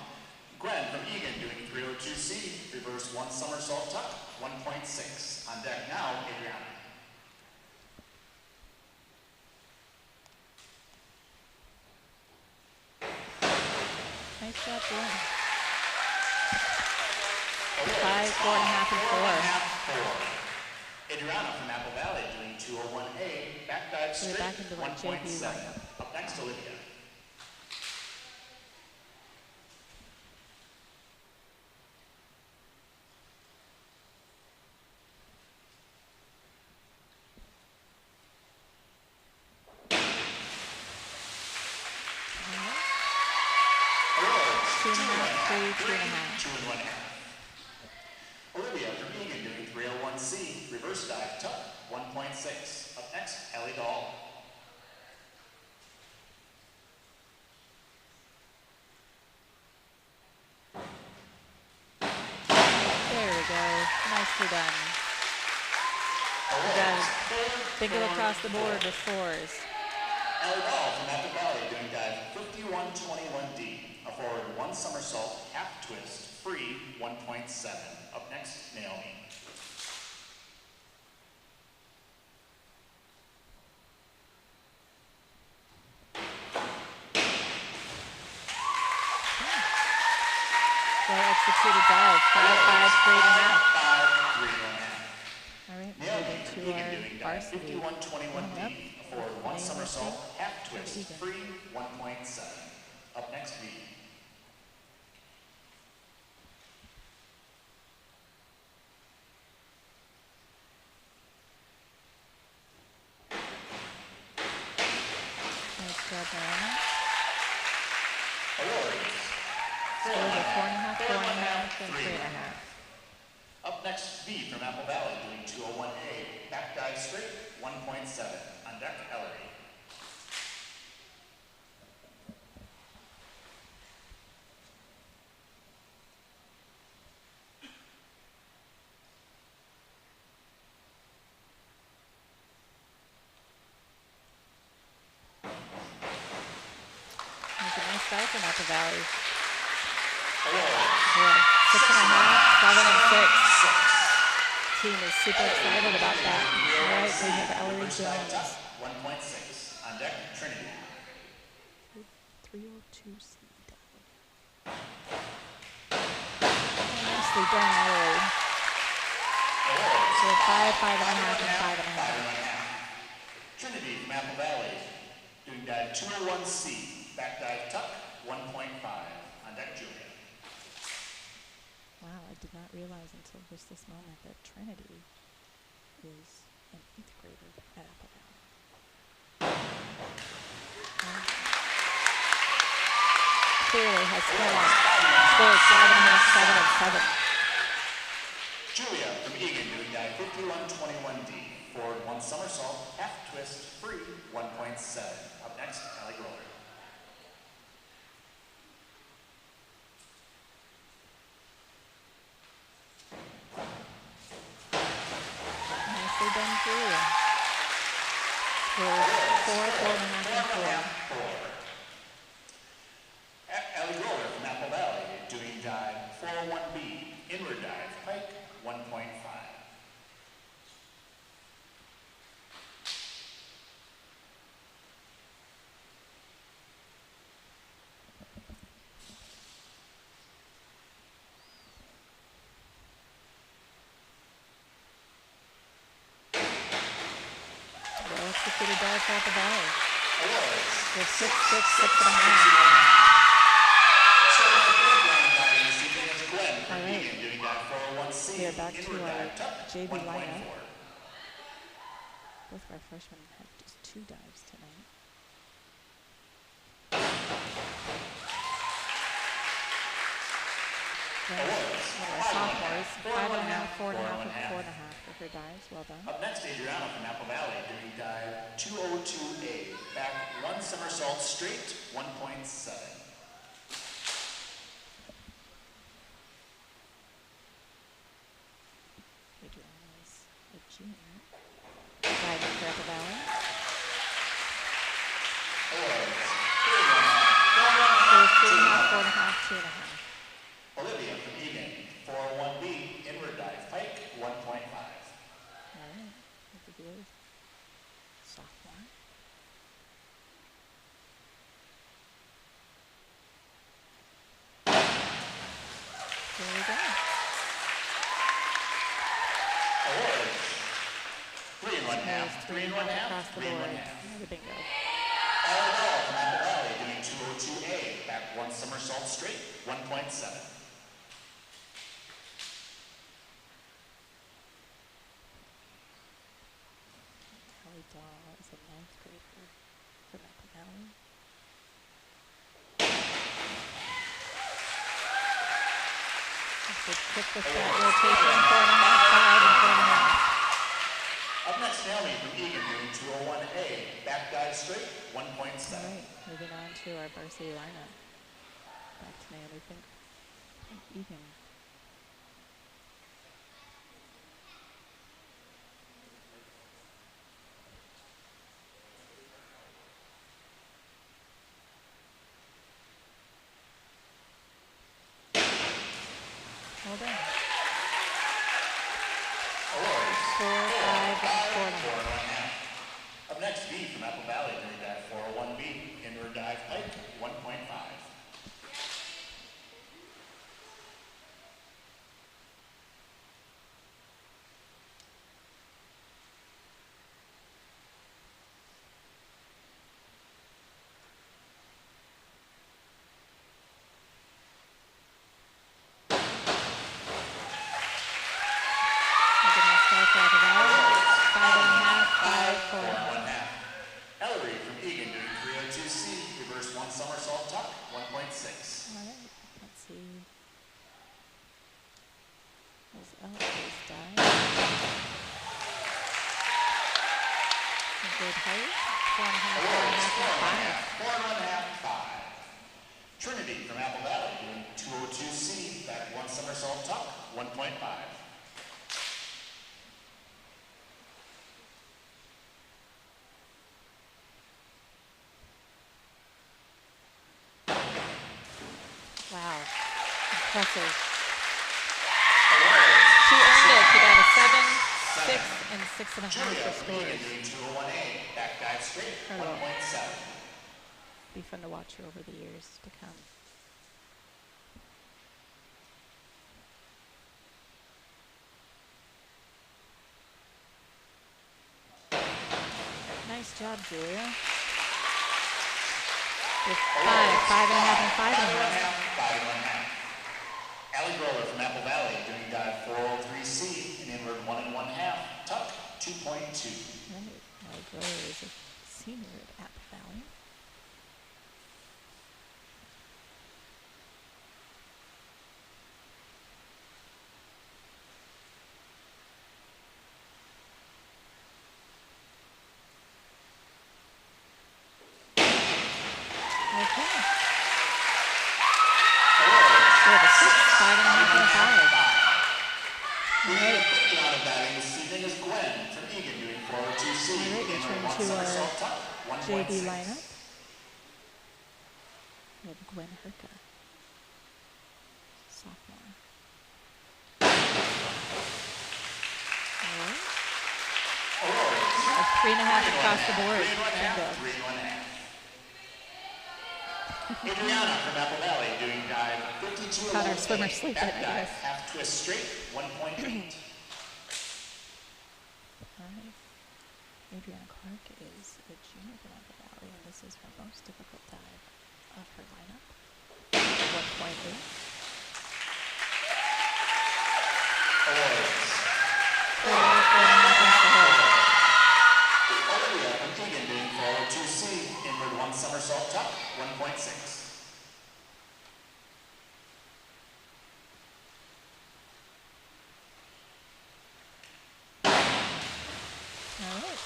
Speaker 2: Gwen from Eagan doing 302C, reverse 1 somersault tuck, 1.6. On deck now, Adriana.
Speaker 1: nice job, Gwen. 5,
Speaker 2: Awards,
Speaker 1: 4.5, and 4.
Speaker 2: 4. Adriana from Apple Valley doing 201A, back dive
Speaker 1: So we're
Speaker 2: straight,
Speaker 1: back into our JV
Speaker 2: 1.7.
Speaker 1: lineup.
Speaker 2: Up next, Olivia.
Speaker 1: All right.
Speaker 2: Awards,
Speaker 1: 2.5, 2.5.
Speaker 2: 2.5. Olivia from Eagan doing 301C, reverse dive tuck, 1.6. Up next, Ellie Dahl.
Speaker 1: There we go. Nicely done. Again, think of across the board with 4s.
Speaker 2: Ellie Dahl from Apple Valley doing dive 5121D. A forward 1 somersault, half twist, free, 1.7. Up next, Naomi.
Speaker 1: Well executed dive. 5.5, 3.5.
Speaker 2: 5.3.
Speaker 1: All right,
Speaker 2: Naomi
Speaker 1: moving
Speaker 2: from
Speaker 1: to
Speaker 2: Eagan
Speaker 1: our
Speaker 2: doing dive
Speaker 1: varsity.
Speaker 2: 5121D. A forward 1 somersault, half twist,
Speaker 1: Eagan.
Speaker 2: free, 1.7. Up next, Eagan.
Speaker 1: Nice job, Diana.
Speaker 2: Awards.
Speaker 1: Scores are 4.5, 4.5, and 3.5.
Speaker 2: Up next, V from Apple Valley doing 201A. Back dive straight, 1.7. On deck, Ellery.
Speaker 1: That's a nice dive from Apple Valley.
Speaker 2: Awards.
Speaker 1: Yeah, 6.5, 7, and 6. Team is super excited about that. All right, we have Ellery Jones.
Speaker 2: 1.6. On deck, Trinity.
Speaker 1: 302C dive. Nicely done, Ellery.
Speaker 2: Awards.
Speaker 1: So 5, 5.5, and 5.5.
Speaker 2: 5.5. Trinity from Apple Valley doing dive 201C. Back dive tuck, 1.5. On deck, Julia.
Speaker 1: Wow, I did not realize until just this moment that Trinity is an 8th grader at Apple Valley. Clearly has talent. Scores 5.5, 7, and 7.
Speaker 2: Julia from Eagan doing dive 5121D. Forward 1 somersault, half twist, free, 1.7. Up next, Allie Groller.
Speaker 1: Nicely done, Julia. Scores 4, 4.5, and 4.
Speaker 2: Allie Groller from Apple Valley doing dive 401B. Inward dive, pike, 1.5.
Speaker 1: Well executed dive for Apple Valley.
Speaker 2: Awards.
Speaker 1: With 6, 6, 6.5. All right. We are back to our JV lineup. Both of our freshmen have just 2 dives tonight. One of our sophomores, 5.5, 4.5, and 4.5 for her dives. Well done.
Speaker 2: Up next, Adriana from Apple Valley doing dive 202A. Back 1 somersault straight, 1.7.
Speaker 1: Adriana is a junior. Diving for Apple Valley.
Speaker 2: Awards.
Speaker 1: 3.5, 4.5, 2.5.
Speaker 2: Olivia from Eagan, 401B, inward dive, pike, 1.5.
Speaker 1: All right. Look at the sophomore. There we go.
Speaker 2: Awards. 3 and 1/2, 3 and 1/2,
Speaker 1: Across the
Speaker 2: 3 and
Speaker 1: board.
Speaker 2: 1/2.
Speaker 1: Another bingo.
Speaker 2: All ball from Apple Valley doing 202A. Back 1 somersault straight, 1.7.
Speaker 1: Kelly Dahl is a 9th grader from Apple Valley. Good kick with that rotation, 4.5, 5, and 4.5.
Speaker 2: Up next, Naomi from Eagan doing 201A, back dive straight, 1.7.
Speaker 1: All right, moving on to our varsity lineup. Back to Naomi from Eagan. Hold on. 4, 5, and 4.5.
Speaker 2: Up next, V from Apple Valley doing dive 401B, inward dive pike, 1.5. Ellery from Eagan doing 302C, reverse one somersault tuck, 1.6.
Speaker 1: All right, let's see. There's Ellery's dive. A good height. 4.5,
Speaker 2: 4.5, 5. Trinity from Apple Valley doing 202C, back one somersault tuck, 1.5.
Speaker 1: Wow, impressive. She earned it. She got a 7, 6, and 6.5 for scores.
Speaker 2: Back dive straight, 1.7.
Speaker 1: Be fun to watch her over the years to come. Nice job, Julia. With 5.5, and 5.5.
Speaker 2: Allie Grover from Apple Valley doing dive 403C, an inward 1 1/2, tuck, 2.2.
Speaker 1: Right. Allie Grover is a senior at Apple Valley. Okay. We have a 6, 5.5, and 5. All right.
Speaker 2: Out of batting this evening is Gwen from Eagan doing 402C.
Speaker 1: All right, return to our JV lineup. We have Gwen Herka, sophomore. All right. 3.5 across the board.
Speaker 2: Adriana from Apple Valley doing dive 52.
Speaker 1: Caught our swimmer sleeping, I
Speaker 2: dive,
Speaker 1: guess.
Speaker 2: half twist straight, 1.8.
Speaker 1: All right. Adriana Clark is a junior from Apple Valley, and this is her most difficult dive of her lineup. 1.8.
Speaker 2: Awards.
Speaker 1: 4.5 and 4.
Speaker 2: Olivia from Eagan doing 402C, inward one somersault tuck, 1.6.
Speaker 1: All right.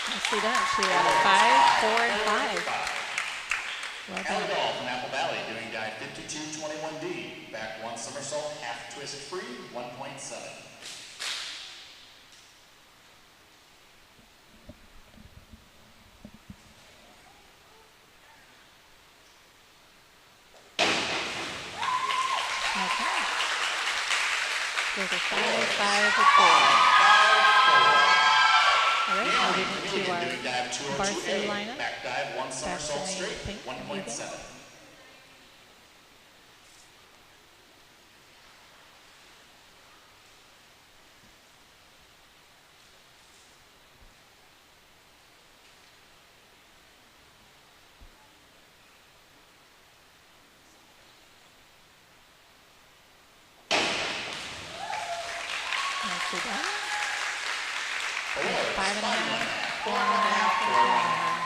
Speaker 1: Nicely done. She had a 5, 4, and 5. Well
Speaker 2: Allie
Speaker 1: done.
Speaker 2: Dahl from Apple Valley doing dive 5221D, back one somersault, half twist free, 1.7.
Speaker 1: Okay. There's a 5, 5, and 4. All right, moving into our varsity lineup.
Speaker 2: Back dive, one somersault
Speaker 1: Varsity
Speaker 2: straight,
Speaker 1: pink from
Speaker 2: 1.7.
Speaker 1: Nicely done. 5.5, 4.5, and 4.5.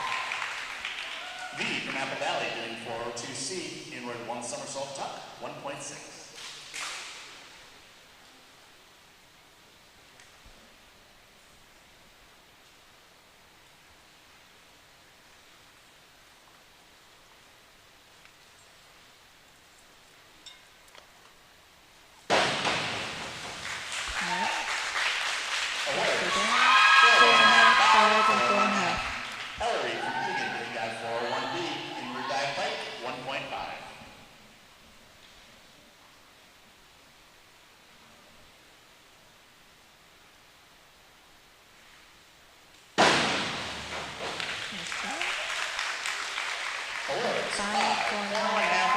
Speaker 2: V from Apple Valley doing 402C, inward one somersault tuck, 1.6. Awards, 5, 4 and 1 half.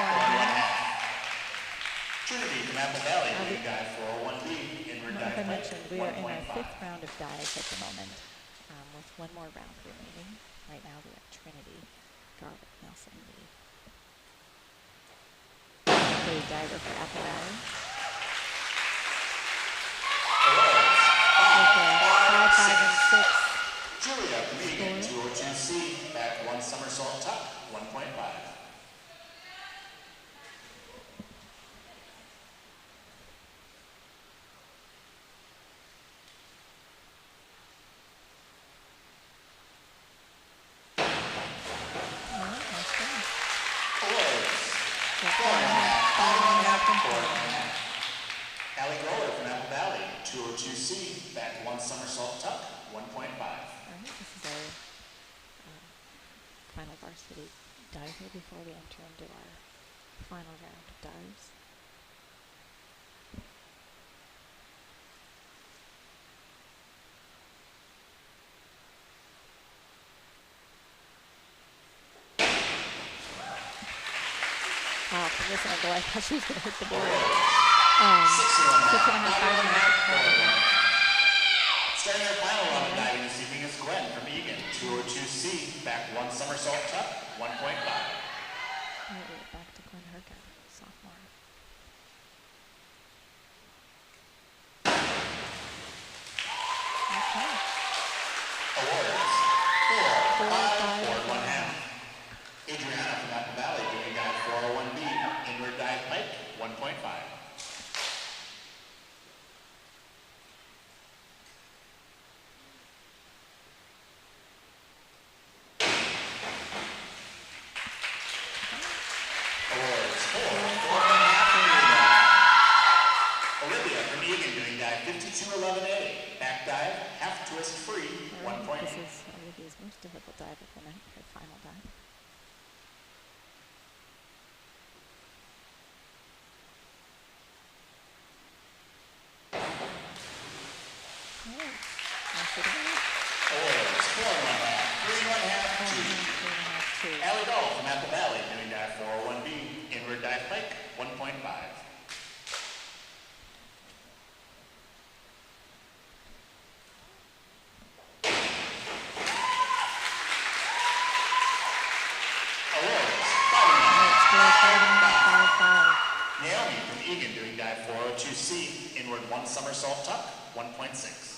Speaker 2: Trinity from Apple Valley, doing dive 401B, inward dive
Speaker 1: Like I
Speaker 2: pike,
Speaker 1: mentioned, we are in our
Speaker 2: 1.5.
Speaker 1: 5th round of dives at the moment, with one more round remaining. Right now we have Trinity, Garlic, Nelson, Lee. The diver for Apple Valley.
Speaker 2: Awards,
Speaker 1: 5, 5, and 6.
Speaker 2: Julia from Eagan, 202C, back 1 somersault tuck, 1.5. Allie Grower from Apple Valley, 202C, back 1 somersault tuck, 1.5.
Speaker 1: Alright, this is our final varsity dive here before we enter into our final round of dives. Wow, from this angle, I thought she was going to hit the board. 6.5, 5.5.
Speaker 2: Starting our final round of diving this evening is Gwen from Eagan, 202C, back 1 somersault tuck, 1.5.
Speaker 1: Alright, back to Gwen Herka, sophomore. Okay.
Speaker 2: Awards, 4, 5, 4 and 1 half. Adriana from Apple Valley, doing dive 401B, inward dive pike, 1.5. Awards, 4, 4 and 1/2. Olivia from Eagan, doing dive 5211A, back dive, half twist free, 1.8.
Speaker 1: This is Olivia's most difficult dive of the night, her final dive.
Speaker 2: Awards, 4 and 1/2, 3 and 1/2, 2. Allie Gull from Apple Valley, doing dive 401B, inward dive pike, 1.5. Awards, 5 and 1/2. Naomi from Eagan, doing dive 402C, inward 1 somersault tuck, 1.6.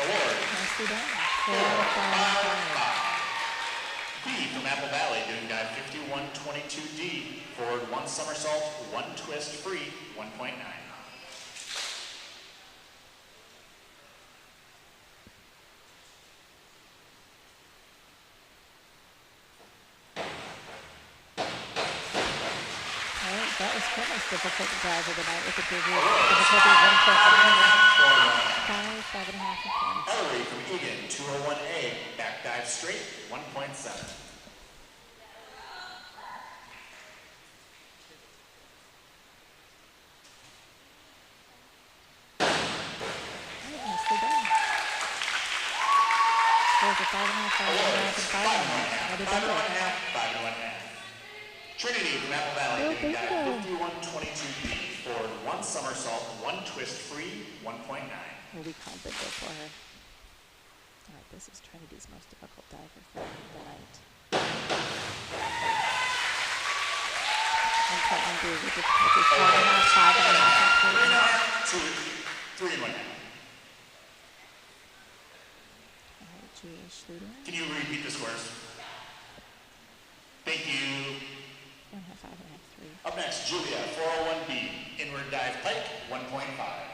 Speaker 2: Awards,
Speaker 1: Nicely done. 4, 5, 5.
Speaker 2: B from Apple Valley, doing dive 5122D, forward 1 somersault, 1 twist free, 1.9.
Speaker 1: Alright, that was Kelly's difficult dive of the night with the difficulty of 1.9. 5, 5.5, and 4.
Speaker 2: Ellery from Eagan, 201A, back dive straight, 1.7.
Speaker 1: Nicely done. There's a 5.5, 5.5, and 5.5.
Speaker 2: 5 and 1/2, 5 and 1/2. Trinity from Apple Valley, doing dive 5122D, forward 1 somersault, 1 twist free, 1.9.
Speaker 1: Will be called bingo for her. Alright, this is Trinity's most difficult diver for the night. And Caitlin do with the 4.5, 5.5, and
Speaker 2: 3 and 1/2.
Speaker 1: Alright, Julia Schluter.
Speaker 2: Can you repeat the scores? Thank you.
Speaker 1: 1.5, 5.5, 3.
Speaker 2: Up next, Julia, 401B, inward dive pike, 1.5.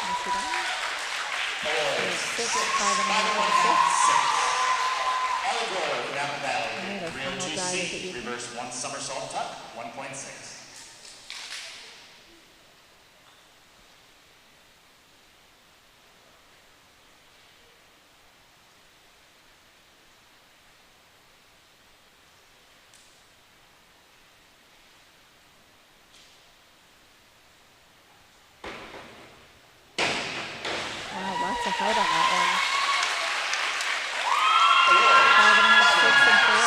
Speaker 1: Nicely done.
Speaker 2: Ellie Gore from Napa Valley,
Speaker 1: Alright, our final
Speaker 2: 302
Speaker 1: dive of the
Speaker 2: C,
Speaker 1: evening.
Speaker 2: reverse one somersault tuck, 1.6.
Speaker 1: Wow, lots of height on that one. 5.5, 6, and 4.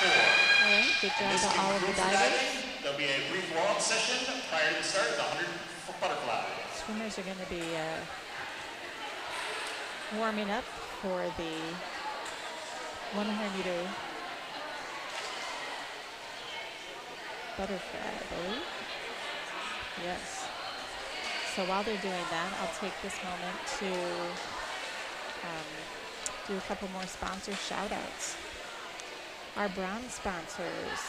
Speaker 1: All right, good job to all of the divers.
Speaker 2: There'll be a brief warm-up session prior to the start of the 100 butterfly.
Speaker 1: Swimmers are going to be warming up for the 100-meter butterfly, I believe. Yes. So while they're doing that, I'll take this moment to do a couple more sponsor shout-outs. Our bronze sponsors,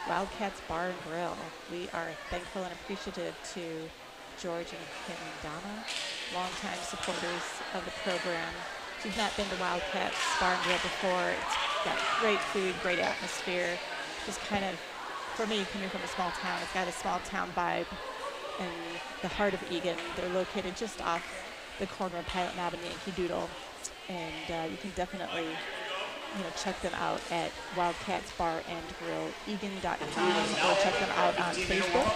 Speaker 1: Wildcats Bar and Grill. We are thankful and appreciative to George and Kim and Donna, longtime supporters of the program. If you've not been to Wildcats Bar and Grill before, it's got great food, great atmosphere. Just kind of, for me, coming from a small town, it's got a small town vibe in the heart of Eagan. They're located just off the corner of Pilot Knob and Yankee Doodle. And you can definitely check them out at Wildcats Bar and Grill, Eagan.com, or check them out on Facebook.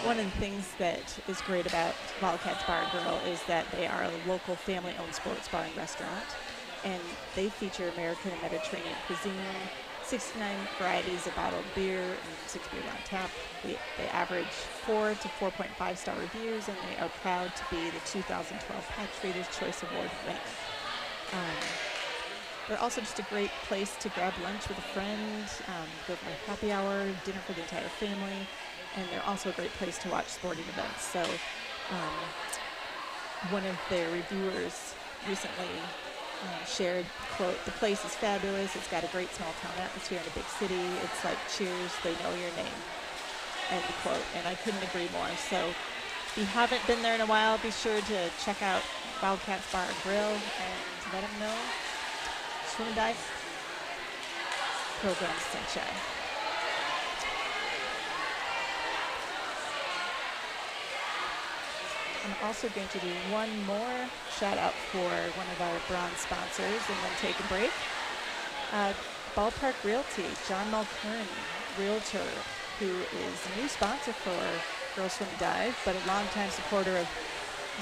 Speaker 1: One of the things that is great about Wildcats Bar and Grill is that they are a local family-owned sports bar and restaurant, and they feature American and Mediterranean cuisine, 69 varieties of bottled beer, and 6 beers on tap. They average 4 to 4.5 star reviews, and they are proud to be the 2012 Patch Reader's Choice Award winner. They're also just a great place to grab lunch with a friend, go for a happy hour, dinner for the entire family, and they're also a great place to watch sporting events. So one of their reviewers recently shared, quote, "The place is fabulous. It's got a great small town atmosphere in a big city. It's like Cheers, they know your name," end quote. And I couldn't agree more. So if you haven't been there in a while, be sure to check out Wildcats Bar and Grill and let them know Swim and Dive program sent you. I'm also going to do one more shout out for one of our bronze sponsors and then take a break. Ballpark Realty, John Mulkern, realtor, who is a new sponsor for Girls Swim and Dive, but a longtime supporter of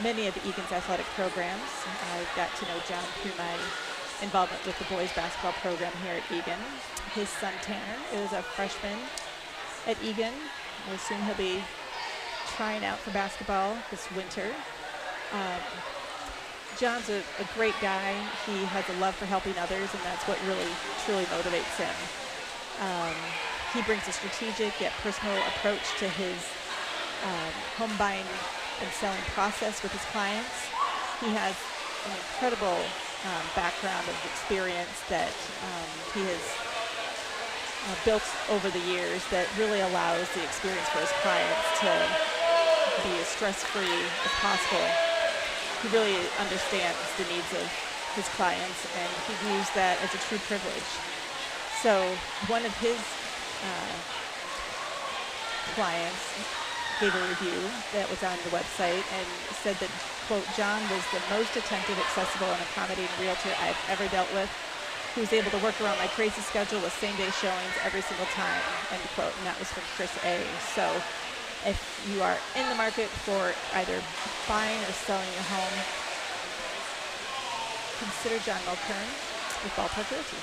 Speaker 1: many of Eagan's athletic programs. I got to know John through my involvement with the boys basketball program here at Eagan. His son Tanner is a freshman at Eagan. I assume he'll be trying out for basketball this winter. John's a great guy. He has a love for helping others, and that's what really, truly motivates him. He brings a strategic yet personal approach to his home buying and selling process with his clients. He has an incredible background of experience that he has built over the years that really allows the experience for his clients to be as stress-free as possible. He really understands the needs of his clients, and he views that as a true privilege. So one of his clients gave a review that was on the website and said that, quote, "John was the most attentive, accessible, and accommodating realtor I've ever dealt with, who was able to work around my crazy schedule with same-day showings every single time," end quote. And that was from Chris A. So if you are in the market for either buying or selling your home, consider John Mulkern with Ballpark Realty.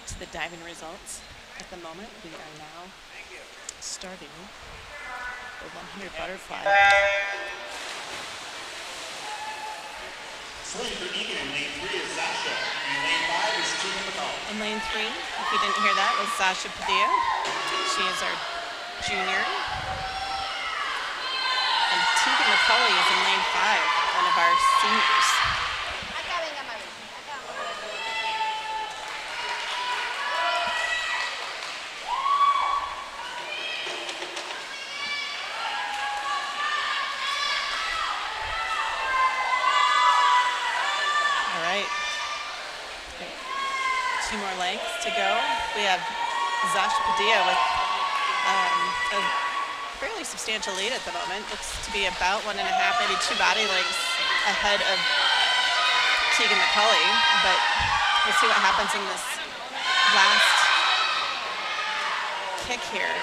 Speaker 3: to the diving results at the moment. We are now starting the 100 butterfly.
Speaker 2: Swing for Eagan in lane 3 is Zasha. In lane 5 is Tegan McCall.
Speaker 3: In lane 3, if you didn't hear that, was Sasha Padilla. She is our junior. And Tegan McCulley is in lane 5, one of our seniors. All right. 2 more lengths to go. We have Sasha Padilla with a fairly substantial lead at the moment. Looks to be about 1.5, maybe 2 body lengths ahead of Tegan McCulley, but we'll see what happens in this last kick here.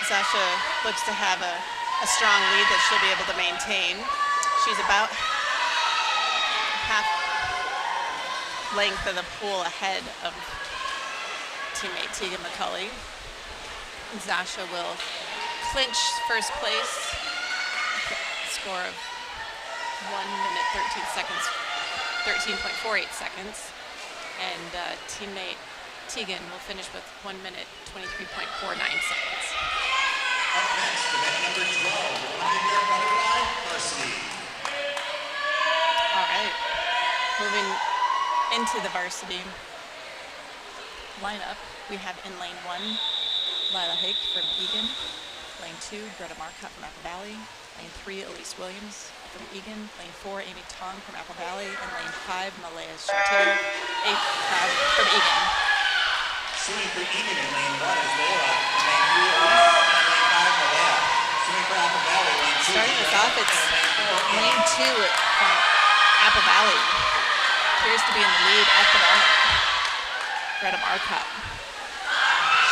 Speaker 3: Sasha looks to have a strong lead that she'll be able to maintain. She's about half length of the pool ahead of teammate Tegan McCulley. Zasha will clinch first place, score of 1 minute 13 seconds, 13.48 seconds, and teammate Tegan will finish with 1 minute 23.49 seconds.
Speaker 2: Up next, event number 12, 100-yard butterfly, Varsity.
Speaker 3: All right, moving into the varsity lineup, we have in lane 1, Lila Hake from Eagan. Lane 2, Greta Marcotte from Apple Valley. Lane 3, Elise Williams from Eagan. Lane 4, Amy Tong from Apple Valley. And lane 5, Malaya Chartier from Eagan.
Speaker 2: Swimming for Eagan in lane 1 is Laura. In lane 3, Elise. And lane 5, Malaya. Swimming for Apple Valley, lane 2.
Speaker 3: Starting us off, it's lane 2 from Apple Valley. Appears to be in the lead at the moment. Greta Marcotte.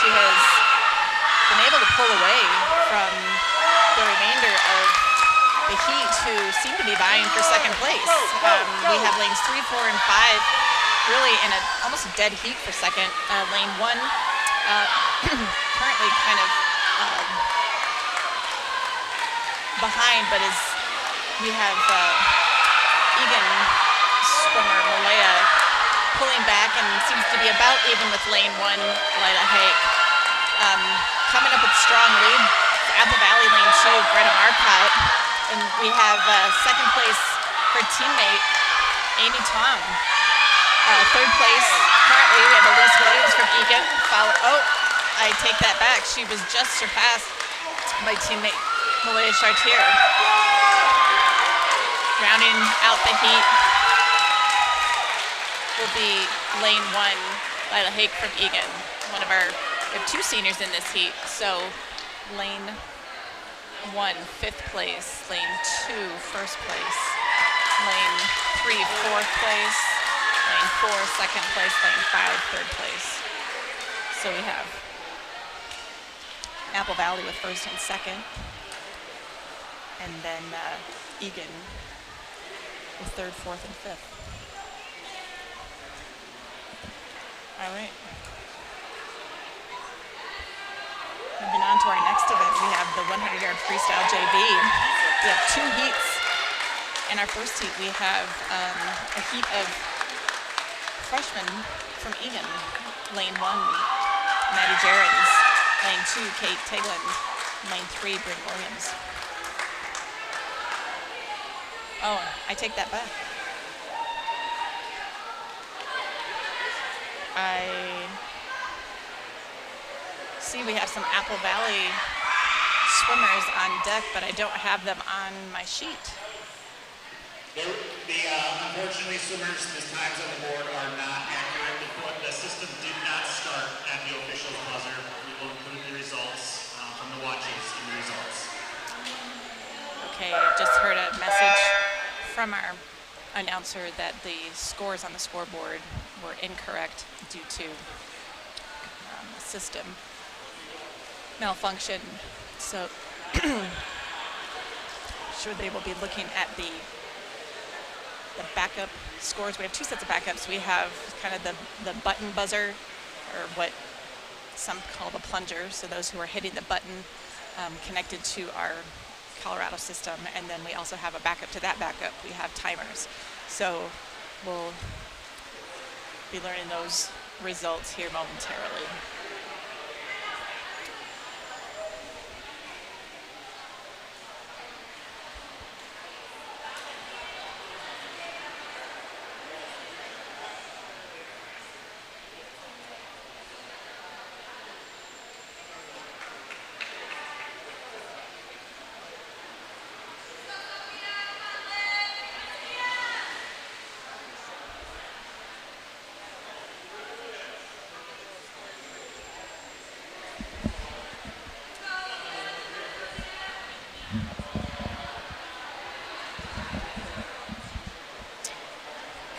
Speaker 3: She has been able to pull away from the remainder of the heat, who seem to be vying for second place. We have lanes 3, 4, and 5 really in almost a dead heat for second. Lane 1 currently kind of behind, but we have Eagan swimmer Malaya pulling back and seems to be about even with lane 1, Lila Hake. Coming up with a strong lead, Apple Valley lane 2, Greta Marcotte. And we have second place for teammate Amy Tong. Third place, currently we have Elise Williams from Eagan. I take that back. She was just surpassed by teammate Malaya Chartier. Rounding out the heat will be lane 1, Lila Hake from Eagan. We have 2 seniors in this heat, so lane 1, 5th place, lane 2, 1st place, lane 3, 4th place, lane 4, 2nd place, lane 5, 3rd place. So we have Apple Valley with 1st and 2nd, and then Eagan with 3rd, 4th, and 5th. All right. Moving on to our next event, we have the 100-yard freestyle JV. We have 2 heats. In our first heat, we have a heat of freshmen from Eagan. Lane 1, Maddie Jerens. Lane 2, Kate Tegland. Lane 3, Bryn Williams. Oh, I take that back. I see we have some Apple Valley swimmers on deck, but I don't have them on my sheet.
Speaker 2: Unfortunately, swimmers, the times on the board are not accurate. The system did not start at the official buzzer. We will include the results from the watches in the results.
Speaker 3: Okay, I just heard a message from our announcer that the scores on the scoreboard were incorrect due to system malfunction. So sure they will be looking at the the backup scores. We have 2 sets of backups. We have kind of the button buzzer, or what some call the plunger, so those who are hitting the button connected to our Colorado system, and then we also have a backup to that backup. We have timers. So we'll be learning those results here momentarily.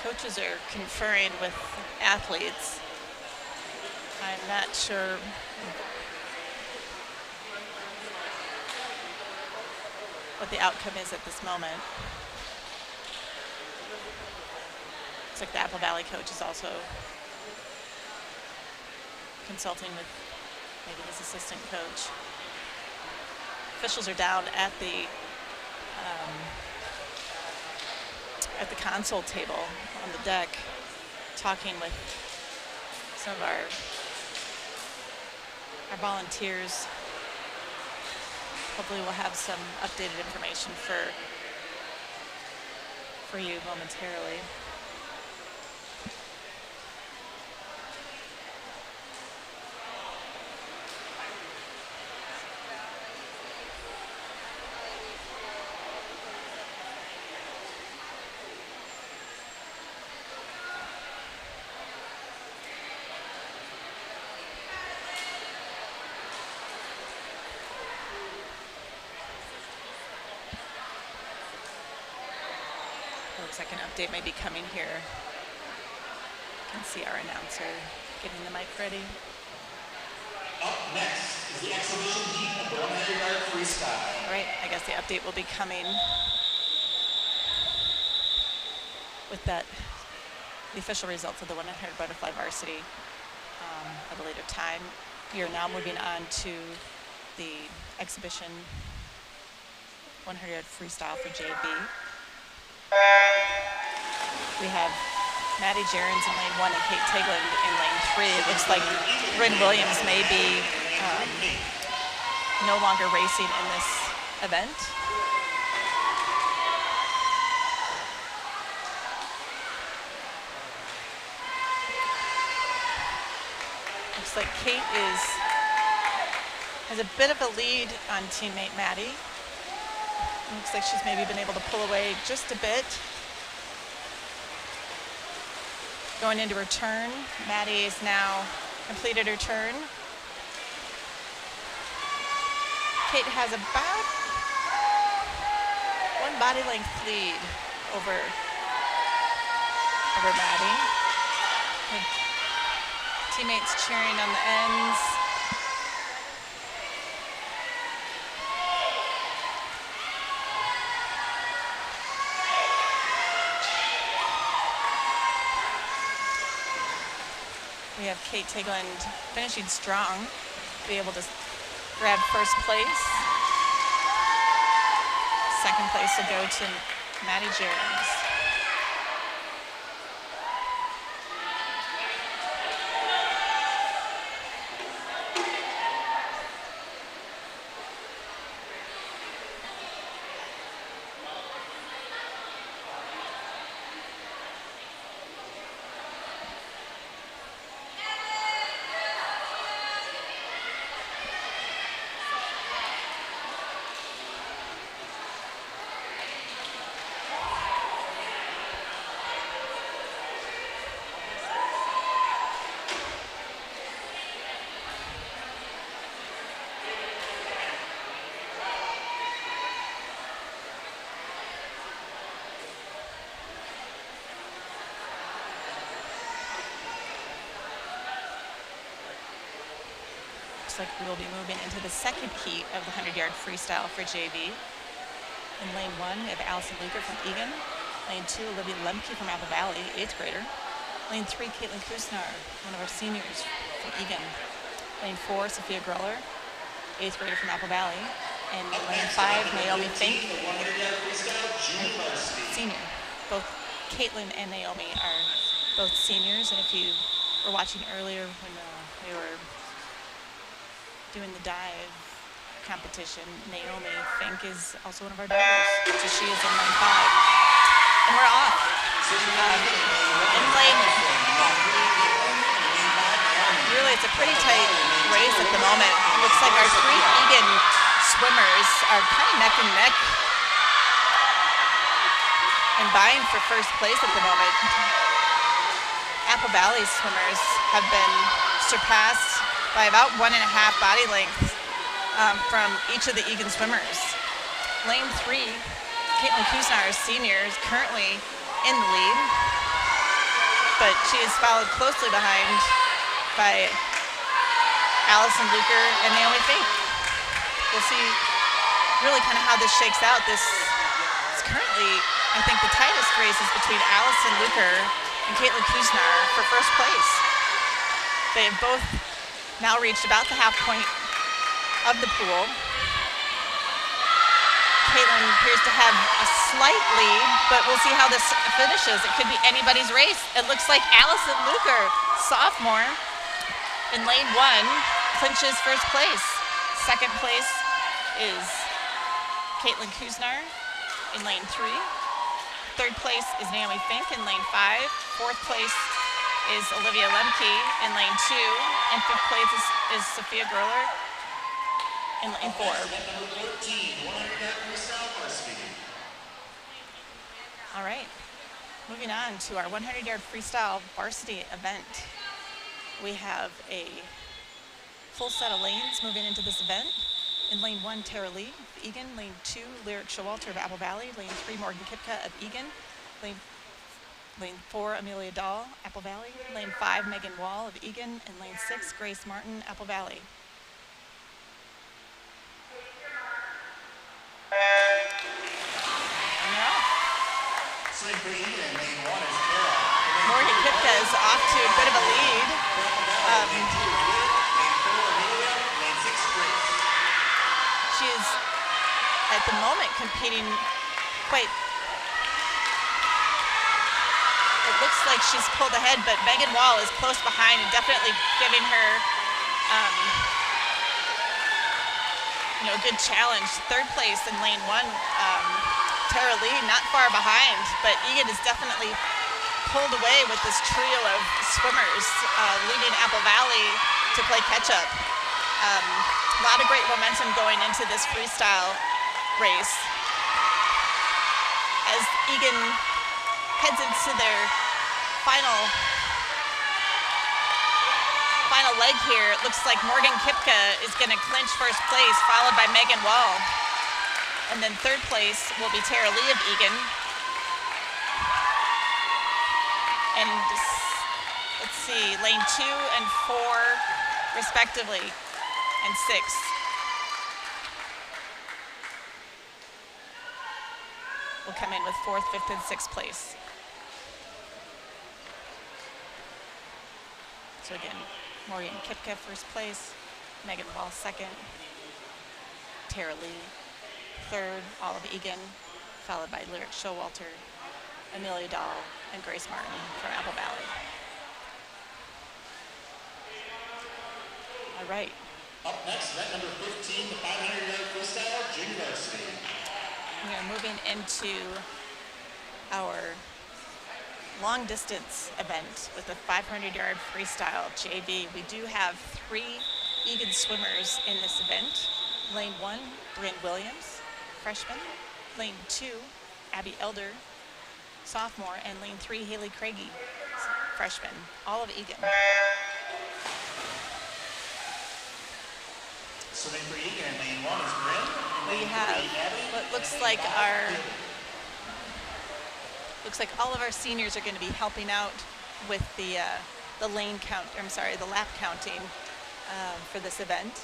Speaker 3: Coaches are conferring with athletes. I'm not sure what the outcome is at this moment. Looks like the Apple Valley coach is also consulting with maybe his assistant coach. Officials are down at the console table on the deck, talking with some of our volunteers. Hopefully we'll have some updated information for you momentarily. Looks like an update may be coming here. You can see our announcer getting the mic ready.
Speaker 2: Up next is the exhibition heat of 100-yard freestyle.
Speaker 3: All right, I guess the update will be coming with the official results of the 100 butterfly varsity at a later time. We are now moving on to the exhibition 100-yard freestyle for JV. We have Maddie Gerens in lane 1 and Kate Tegland in lane 3. It looks like Bryn Williams may be no longer racing in this event. Looks like Kate has a bit of a lead on teammate Maddie. Looks like she's maybe been able to pull away just a bit. Going into her turn, Maddie has now completed her turn. Kate has about 1 body length lead over Maddie. Her teammates cheering on the ends. We have Kate Tegland finishing strong, be able to grab first place. Second place will go to Maddie Gerens. Like we will be moving into the second heat of the 100-yard freestyle for JV. In lane 1, we have Allison Luker from Eagan. Lane 2, Olivia Lemke from Apple Valley, 8th grader. Lane 3, Caitlin Kusnar, one of our seniors from Eagan. Lane 4, Sophia Greller, 8th grader from Apple Valley. And lane 5, Naomi Fink, senior. Both Caitlin and Naomi are both seniors. And if you were watching earlier when we were doing the dive competition, Naomi Fink is also one of our divers. So she is in lane 5. And we're off. In lane, really it's a pretty tight race at the moment. It looks like our 3 Eagan swimmers are kind of neck and neck and vying for first place at the moment. Apple Valley swimmers have been surpassed by about 1.5 body lengths from each of the Eagan swimmers. Lane 3, Caitlin Kusnar, senior, is currently in the lead, but she is followed closely behind by Allison Luker and Naomi Fink. We'll see really kind of how this shakes out. This is currently, I think, the tightest race is between Allison Luker and Caitlin Kusnar for first place. They have both now reached about the half point of the pool. Caitlin appears to have a slight lead, but we'll see how this finishes. It could be anybody's race. It looks like Allison Luker, sophomore, in lane 1, clinches first place. Second place is Caitlin Kusnar in lane 3. Third place is Naomi Fink in lane 5. Fourth place is Olivia Lemke in lane 2. And fifth place is Sophia Greller in lane 4. All right, moving on to our 100-yard freestyle varsity event. We have a full set of lanes moving into this event. In lane 1, Tara Lee of Eagan. Lane 2, Lyric Showalter of Apple Valley. Lane 3, Morgan Kipka of Eagan. Lane 4, Amelia Dahl, Apple Valley. Lane 5, Megan Wall of Eagan. And lane 6, Grace Martin, Apple Valley. Morgan Kipka is off to a bit of a lead. She is at the moment competing quite, it looks like she's pulled ahead, but Megan Wall is close behind and definitely giving her a good challenge. Third place in lane 1, Tara Lee, not far behind, but Eagan is definitely pulled away with this trio of swimmers leading Apple Valley to play catch-up. A lot of great momentum going into this freestyle race. As Eagan heads into their final leg here, it looks like Morgan Kipka is going to clinch first place, followed by Megan Wall. And then third place will be Tara Lee of Eagan. And let's see, lane 2 and 4 respectively, and 6. Will come in with 4th, 5th, and 6th place. So again, Morgan Kipka first place, Megan Wall second, Tara Lee third, Olive Eagan, followed by Lyric Showalter, Amelia Dahl, and Grace Martin from Apple Valley. All right.
Speaker 2: Up next, event number 15, the 500-yard freestyle, junior varsity.
Speaker 3: We are moving into our long distance event with the 500-yard freestyle JV. We do have 3 Eagan swimmers in this event. Lane 1, Bryn Williams, freshman. Lane 2, Abby Elder, sophomore. And lane 3, Haley Craigie, freshman. All of Eagan.
Speaker 2: So lane 3 Eagan and lane 1 is Bryn.
Speaker 3: We have what looks like all of our seniors are going to be helping out with the lane count. I'm sorry, the lap counting for this event.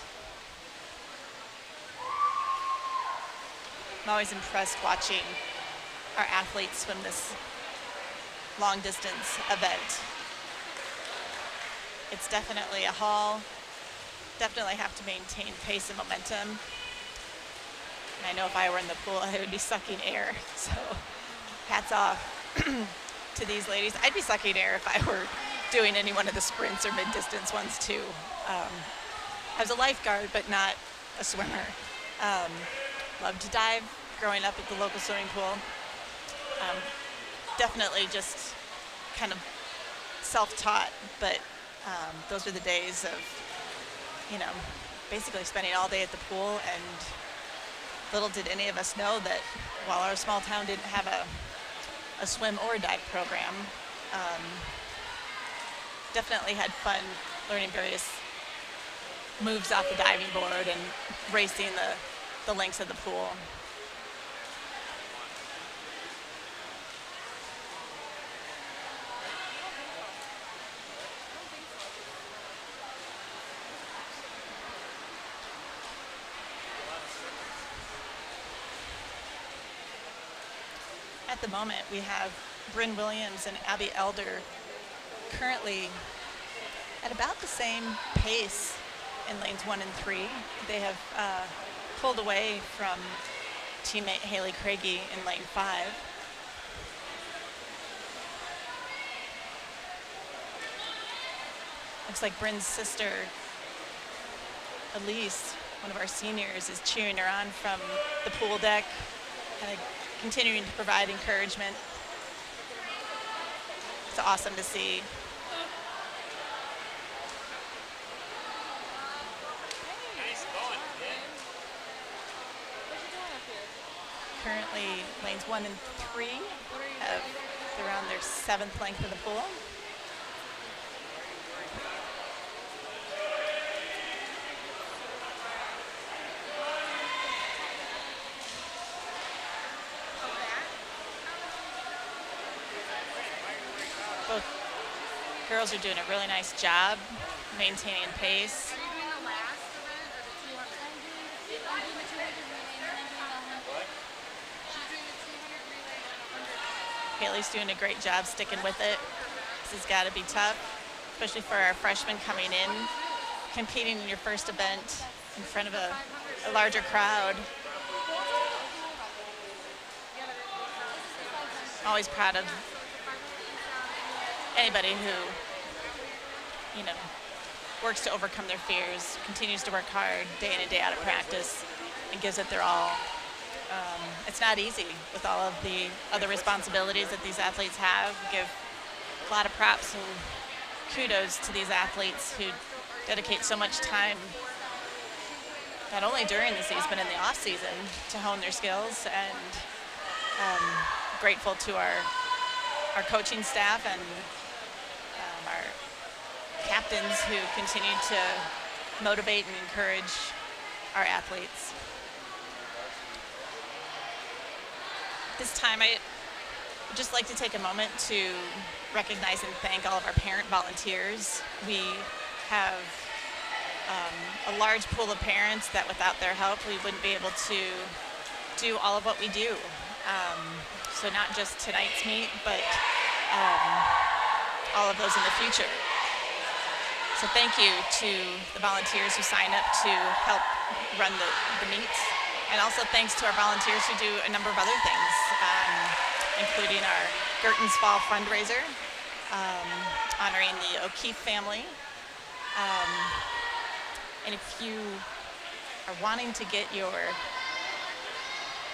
Speaker 3: I'm always impressed watching our athletes swim this long distance event. It's definitely a haul. Definitely have to maintain pace and momentum. And I know if I were in the pool, I would be sucking air. So hats off to these ladies. I'd be sucking air if I were doing any one of the sprints or mid-distance ones too. I was a lifeguard, but not a swimmer. Loved to dive growing up at the local swimming pool. Definitely just kind of self-taught, but those were the days of, basically spending all day at the pool, and little did any of us know that while our small town didn't have a swim or dive program, definitely had fun learning various moves off the diving board and racing the lengths of the pool. At the moment, we have Bryn Williams and Abby Elder currently at about the same pace in lanes 1 and 3. They have pulled away from teammate Haley Craigie in lane 5. Looks like Bryn's sister, Elise, one of our seniors, is cheering her on from the pool deck, kind of continuing to provide encouragement. It's awesome to see. Currently, lanes 1 and 3 they're on their 7th length of the pool. Both girls are doing a really nice job maintaining pace. Haley's doing a great job sticking with it. This has got to be tough, especially for our freshmen coming in, competing in your first event in front of a larger crowd. Always proud of anybody who, works to overcome their fears, continues to work hard day in and day out of practice, and gives it their all. It's not easy with all of the other responsibilities that these athletes have. Give a lot of props and kudos to these athletes who dedicate so much time, not only during the season, but in the off season, to hone their skills. And grateful to our coaching staff and our captains who continue to motivate and encourage our athletes. This time, I would just like to take a moment to recognize and thank all of our parent volunteers. We have a large pool of parents that without their help, we wouldn't be able to do all of what we do. So not just tonight's meet, but all of those in the future. So thank you to the volunteers who sign up to help run the meets. And also thanks to our volunteers who do a number of other things, including our Girton's Fall fundraiser, honoring the O'Keefe family. And if you are wanting to get your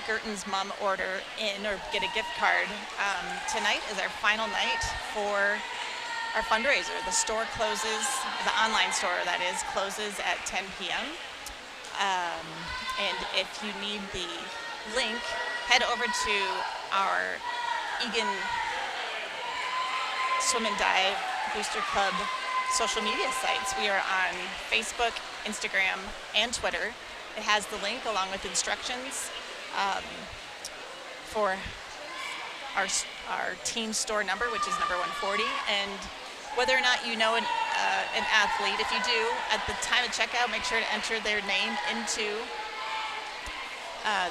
Speaker 3: Girton's Mom order in or get a gift card, tonight is our final night for our fundraiser. The store closes, the online store that is, closes at 10 p.m. And if you need the link, head over to our Eagan Swim and Dive Booster Club social media sites. We are on Facebook, Instagram, and Twitter. It has the link along with instructions for our team store number, which is number 140. And whether or not you know an athlete, if you do, at the time of checkout, make sure to enter their name into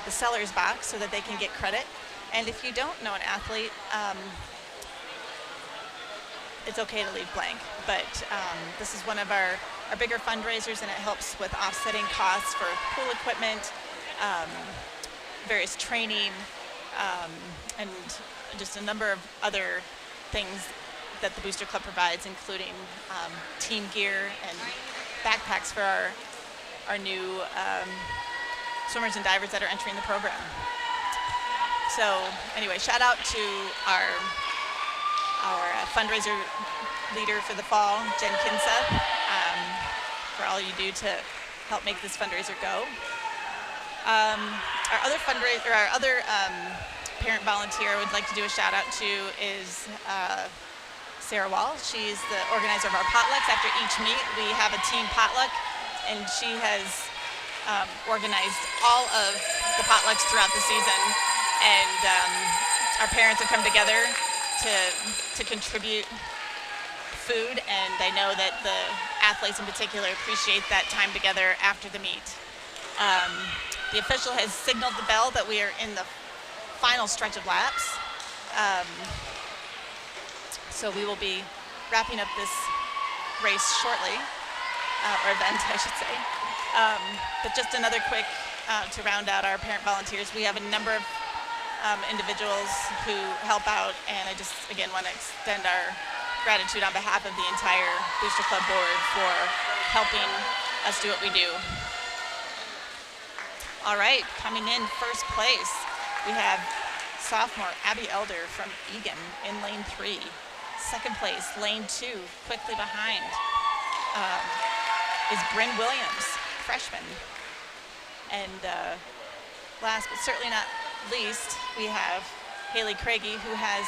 Speaker 3: the seller's box so that they can get credit. And if you don't know an athlete, it's okay to leave blank. But this is one of our bigger fundraisers, and it helps with offsetting costs for pool equipment, various training, and just a number of other things that the Booster Club provides, including team gear and backpacks for our new swimmers and divers that are entering the program. So anyway, shout out to our fundraiser leader for the fall, Jen Kinseth, for all you do to help make this fundraiser go. Our other fundraiser, our other parent volunteer I would like to do a shout out to is Sarah Wall. She's the organizer of our potlucks. After each meet, we have a team potluck, and she has organized all of the potlucks throughout the season. And our parents have come together to contribute food, and I know that the athletes in particular appreciate that time together after the meet. The official has signaled the bell that we are in the final stretch of laps. So we will be wrapping up this race shortly, or event, I should say. But just another quick, to round out our parent volunteers, we have a number of individuals who help out, and I just, again, want to extend our gratitude on behalf of the entire Booster Club board for helping us do what we do. All right, coming in first place, we have sophomore Abby Elder from Eagan in lane 3. Second place, lane 2, quickly behind, is Bryn Williams, freshman. And last but certainly not least, we have Haley Craigie, who has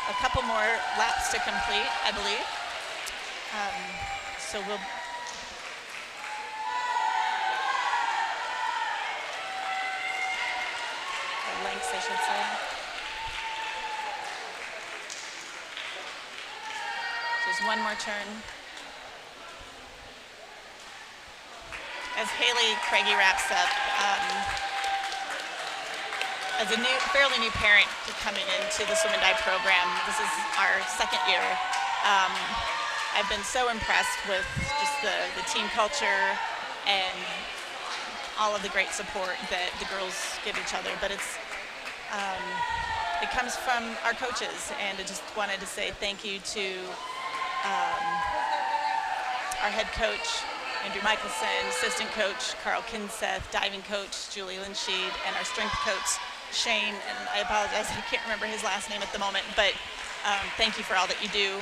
Speaker 3: a couple more laps to complete, I believe. So we'll lengths, I should say. Just one more turn. As Haley Craigie wraps up, as a fairly new parent coming into the swim and dive program, this is our second year. I've been so impressed with just the team culture and all of the great support that the girls give each other. But it comes from our coaches, and I just wanted to say thank you to our head coach, Andrew Michelson, assistant coach, Carl Kinseth, diving coach, Julie Linsheed, and our strength coach, Shane, and I apologize, I can't remember his last name at the moment, but thank you for all that you do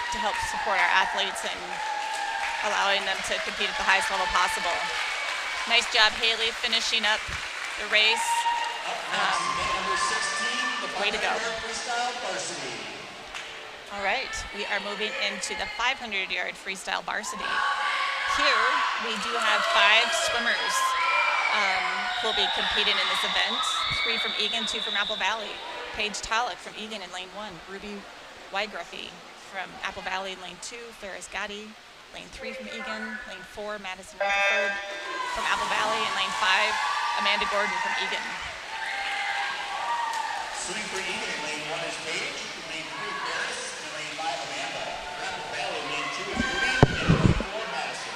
Speaker 3: to help support our athletes and allowing them to compete at the highest level possible. Nice job, Haley, finishing up the race. Way to go. All right, we are moving into the 500-yard freestyle varsity. Here, we do have 5 swimmers who will be competing in this event. 3 from Eagan, 2 from Apple Valley. Paige Tolick from Eagan in lane 1. Ruby Wygruffy from Apple Valley in lane 2. Ferris Gotti, lane 3 from Eagan. Lane 4, Madison Rutherford from Apple Valley. And lane 5, Amanda Gordon from Eagan.
Speaker 2: Swimming for Eagan in lane 1 is Paige. Lane 3, Ferris. And lane 5, Amanda. For Apple Valley, lane 2 is Ruby. And lane 4, Madison.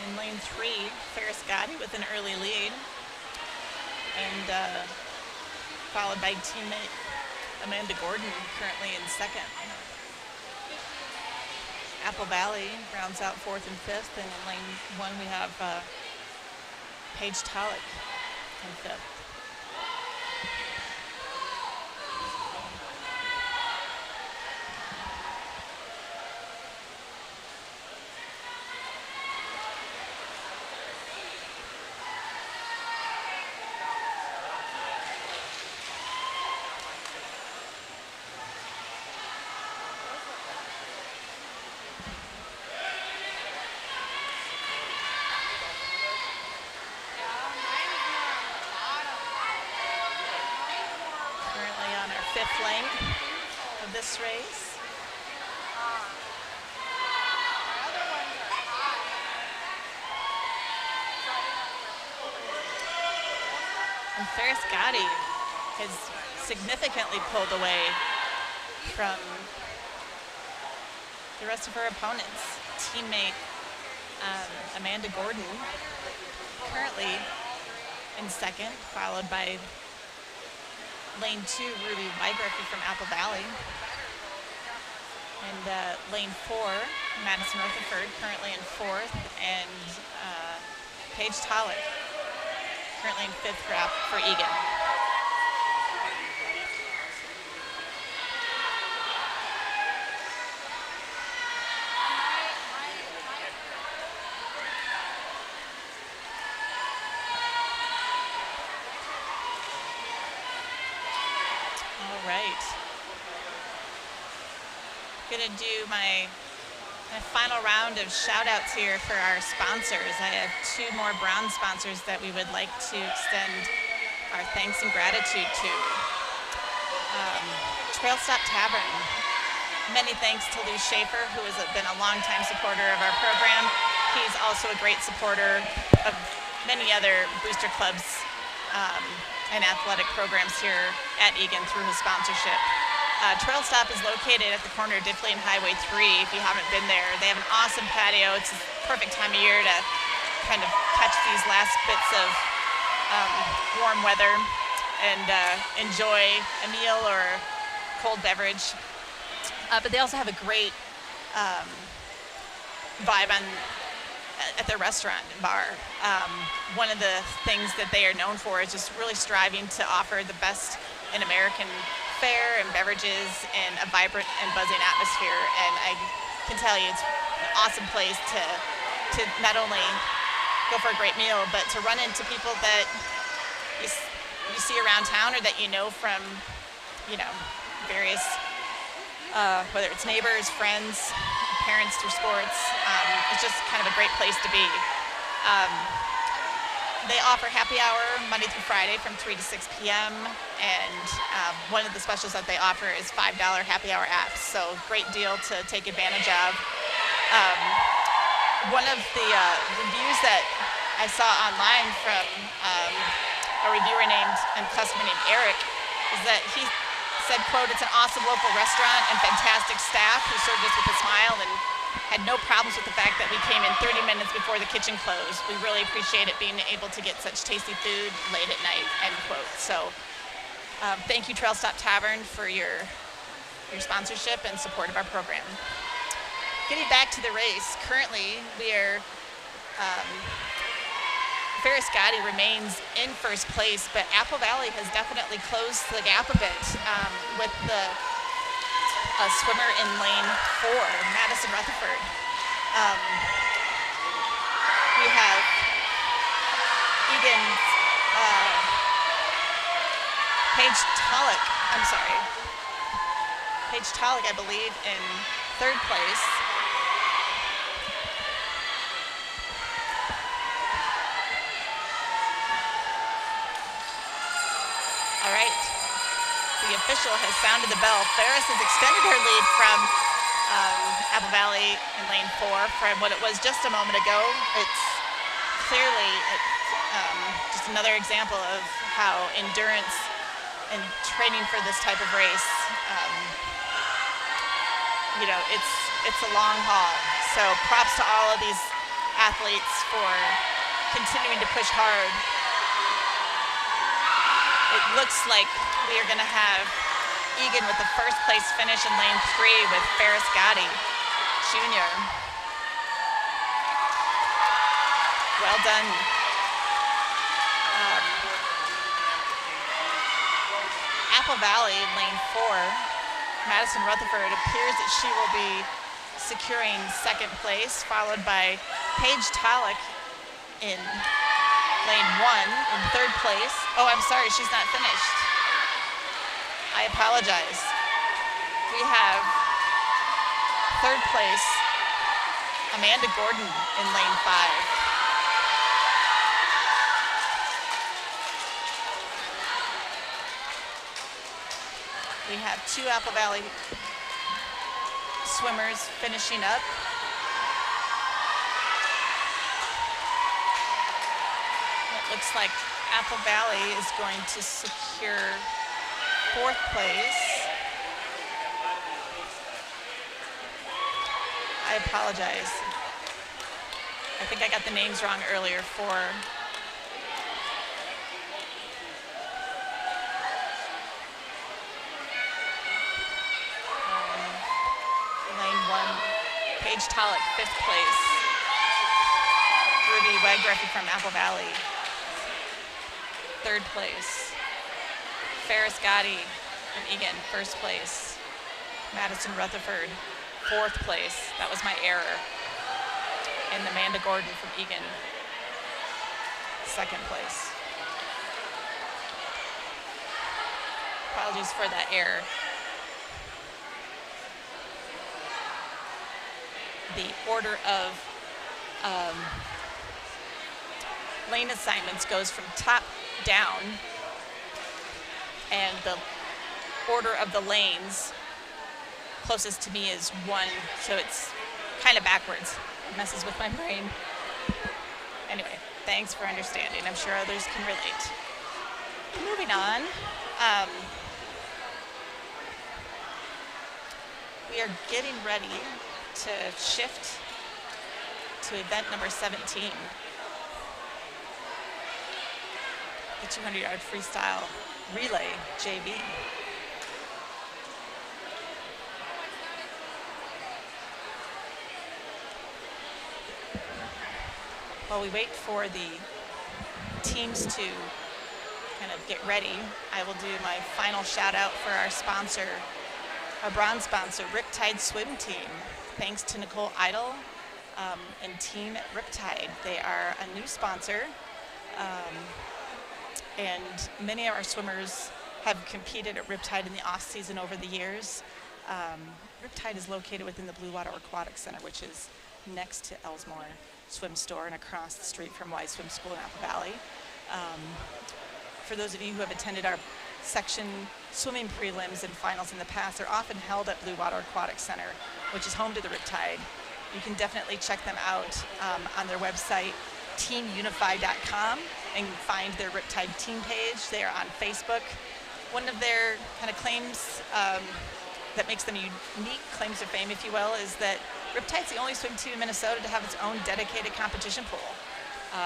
Speaker 3: In lane 3, Ferris Gotti with an early lead, and followed by teammate Amanda Gordon, currently in second. Apple Valley rounds out 4th and 5th, and in lane 1 we have Paige Tolick in 5th. fifth lane of this race. And Ferris Gotti has significantly pulled away from the rest of her opponents. Teammate Amanda Gordon currently in second, followed by lane 2, Ruby Weigraffe from Apple Valley. And lane 4, Madison Rutherford currently in fourth, and Paige Tollick currently in fifth for Eagan. All right. Gonna do my final round of shout outs here for our sponsors. I have 2 more bronze sponsors that we would like to extend our thanks and gratitude to. Trail Stop Tavern. Many thanks to Lou Schaefer, who has been a longtime supporter of our program. He's also a great supporter of many other booster clubs and athletic programs here at Eagan through his sponsorship. Trail Stop is located at the corner of Diffley and Highway 3. If you haven't been there, they have an awesome patio. It's a perfect time of year to kind of catch these last bits of warm weather and enjoy a meal or a cold beverage. But they also have a great vibe at their restaurant and bar. One of the things that they are known for is just really striving to offer the best in American fare and beverages and a vibrant and buzzing atmosphere. And I can tell you it's an awesome place to not only go for a great meal, but to run into people that you see around town or that you know from, various, whether it's neighbors, friends, parents through sports. It's just kind of a great place to be. They offer happy hour Monday through Friday from 3 to 6 p.m. And one of the specials that they offer is $5 happy hour apps. So great deal to take advantage of. One of the reviews that I saw online from a reviewer and customer named Eric is that he said, quote, "It's an awesome local restaurant and fantastic staff who served us with a smile and had no problems with the fact that we came in 30 minutes before the kitchen closed. We really appreciate it being able to get such tasty food late at night," end quote. So thank you, Trail Stop Tavern, for your sponsorship and support of our program. Getting back to the race, currently we are, Ferris Gotti remains in first place, but Apple Valley has definitely closed the gap a bit with the swimmer in lane 4, Madison Rutherford. We have Eagan, Paige Tollick, I believe, in third place. All right. The official has sounded the bell. Ferris has extended her lead from Apple Valley in lane 4 from what it was just a moment ago. It's clearly just another example of how endurance and training for this type of race, it's a long haul. So props to all of these athletes for continuing to push hard. It looks like we are going to have Eagan with the first place finish in lane 3 with Ferris Gotti Jr. Well done. Apple Valley in lane 4, Madison Rutherford appears that she will be securing second place, followed by Paige Tollick in lane 1 in third place. Oh, I'm sorry, she's not finished. I apologize. We have third place, Amanda Gordon in lane 5. We we have 2 Apple Valley swimmers finishing up. It looks like Apple Valley is going to secure 4th place. I apologize. I think I got the names wrong earlier for lane 1. Paige Tollick, 5th place. Ruby Wegreffy from Apple Valley, 3rd place. Ferris Gotti from Eagan, 1st place. Madison Rutherford, 4th place. That was my error. And Amanda Gordon from Eagan, 2nd place. Apologies for that error. The order of lane assignments goes from top down, and the order of the lanes closest to me is 1, so it's kind of backwards. It messes with my brain. Anyway, thanks for understanding. I'm sure others can relate. Moving on. We are getting ready to shift to event number 17. The 200-yard freestyle relay JV. While we wait for the teams to kind of get ready, I will do my final shout out for our sponsor, our bronze sponsor, Riptide Swim Team. Thanks to Nicole Idle and Team Riptide. They are a new sponsor, and many of our swimmers have competed at Riptide in the off season over the years. Riptide is located within the Blue Water Aquatic Center, which is next to Elsmore Swim Store and across the street from Y Swim School in Apple Valley. For those of you who have attended our section swimming prelims and finals in the past, they're often held at Blue Water Aquatic Center, which is home to the Riptide. You can definitely check them out on their website, teamunify.com, and find their Riptide team page. They are on Facebook. One of their kind of claims that makes them unique, claims to fame, if you will, is that Riptide's the only swim team in Minnesota to have its own dedicated competition pool.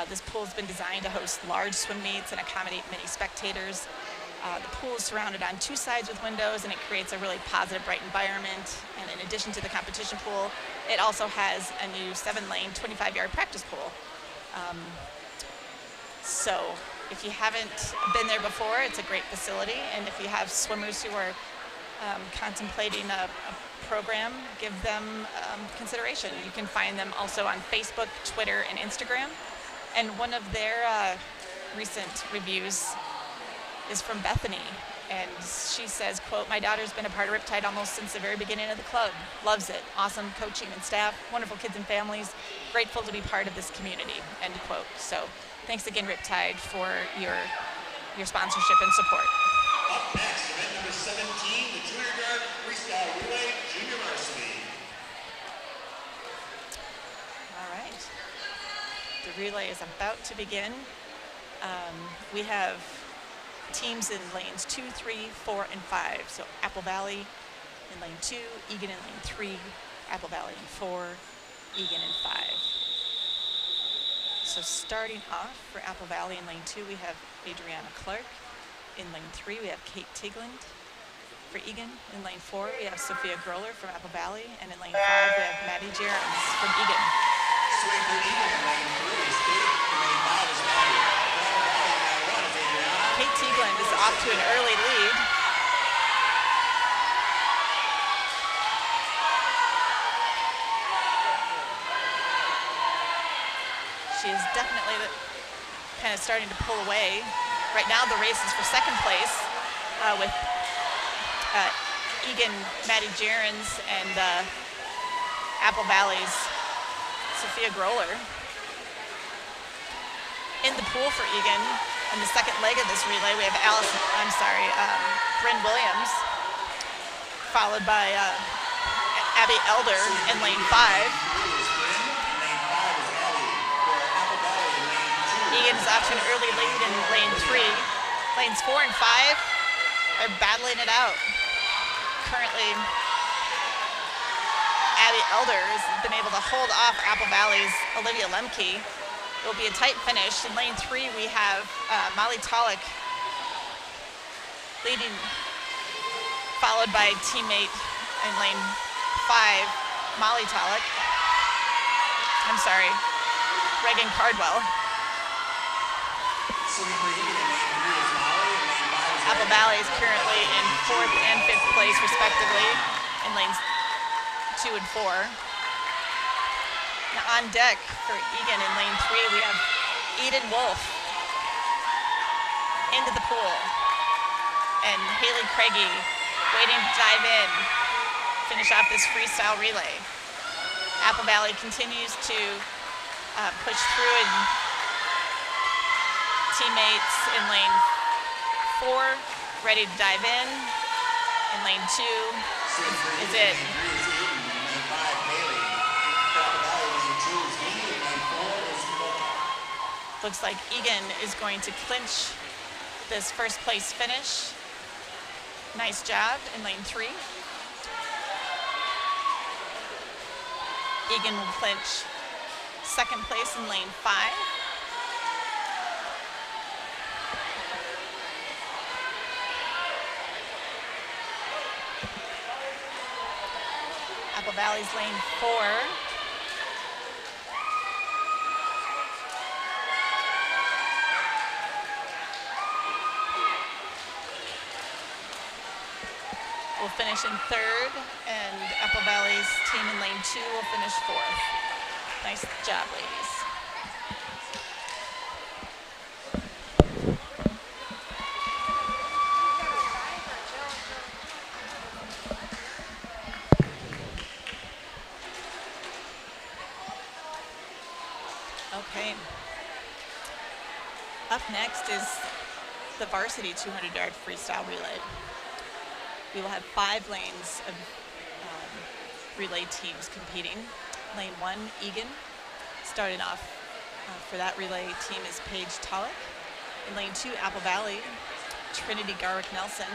Speaker 3: This pool has been designed to host large swim meets and accommodate many spectators. The pool is surrounded on 2 sides with windows, and it creates a really positive, bright environment. And in addition to the competition pool, it also has a new 7-lane, 25-yard practice pool. So if you haven't been there before, it's a great facility. And if you have swimmers who are contemplating a program, give them consideration. You can find them also on Facebook, Twitter, and Instagram. And one of their recent reviews is from Bethany, and she says, quote, "My daughter's been a part of Riptide almost since the very beginning of the club. Loves it. Awesome coaching and staff, wonderful kids and families. Grateful to be part of this community," end quote. So thanks again, Riptide, for your sponsorship and support.
Speaker 2: Up next, event number 17, the 200-yard freestyle relay junior varsity.
Speaker 3: All right. The relay is about to begin. We have teams in lanes 2, 3, 4, and 5. So Apple Valley in lane 2, Eagan in lane 3, Apple Valley in 4, Eagan in 5. So starting off for Apple Valley in lane 2, we have Adriana Clark. In lane 3, we have Kate Tigland. For Eagan, in lane 4, we have Sophia Groller from Apple Valley. And in lane 5, we have Maddie Jerens from Eagan.
Speaker 2: Swing for Eagan in lane 3 is Kate. In lane 5 is Maddie.
Speaker 3: Kate Tigland is off to an early lead. She is definitely kind of starting to pull away. Right now the race is for second place with Eagan, Maddie Jerens, and Apple Valley's Sophia Groller. In the pool for Eagan, in the second leg of this relay, we have Bryn Williams followed by Abby Elder in lane 5. Eagan is off to an early lead in lane 3. Lanes 4 and 5 are battling it out. Currently, Abby Elder has been able to hold off Apple Valley's Olivia Lemke. It will be a tight finish. In lane 3, we have Molly Tolick leading, followed by teammate in lane 5, Molly Tolick. I'm sorry, Reagan Cardwell. Apple Valley is currently in 4th and 5th place, respectively, in lanes 2 and 4. Now on deck for Eagan in lane 3, we have Eden Wolf into the pool, and Haley Craigie waiting to dive in, finish off this freestyle relay. Apple Valley continues to push through, and teammates in lane 4 ready to dive in. In lane 2 is it. Looks like Eagan is going to clinch this first place finish. Nice job in lane 3. Eagan will clinch second place in lane 5. Apple Valley's lane 4. Will finish in 3rd, and Apple Valley's team in lane 2 will finish 4th. Nice job, ladies. Okay. Up next is the Varsity 200-yard freestyle relay. We will have 5 lanes of relay teams competing. Lane 1, Eagan. Starting off for that relay team is Paige Tolick. In lane 2, Apple Valley, Trinity Garwick-Nelson.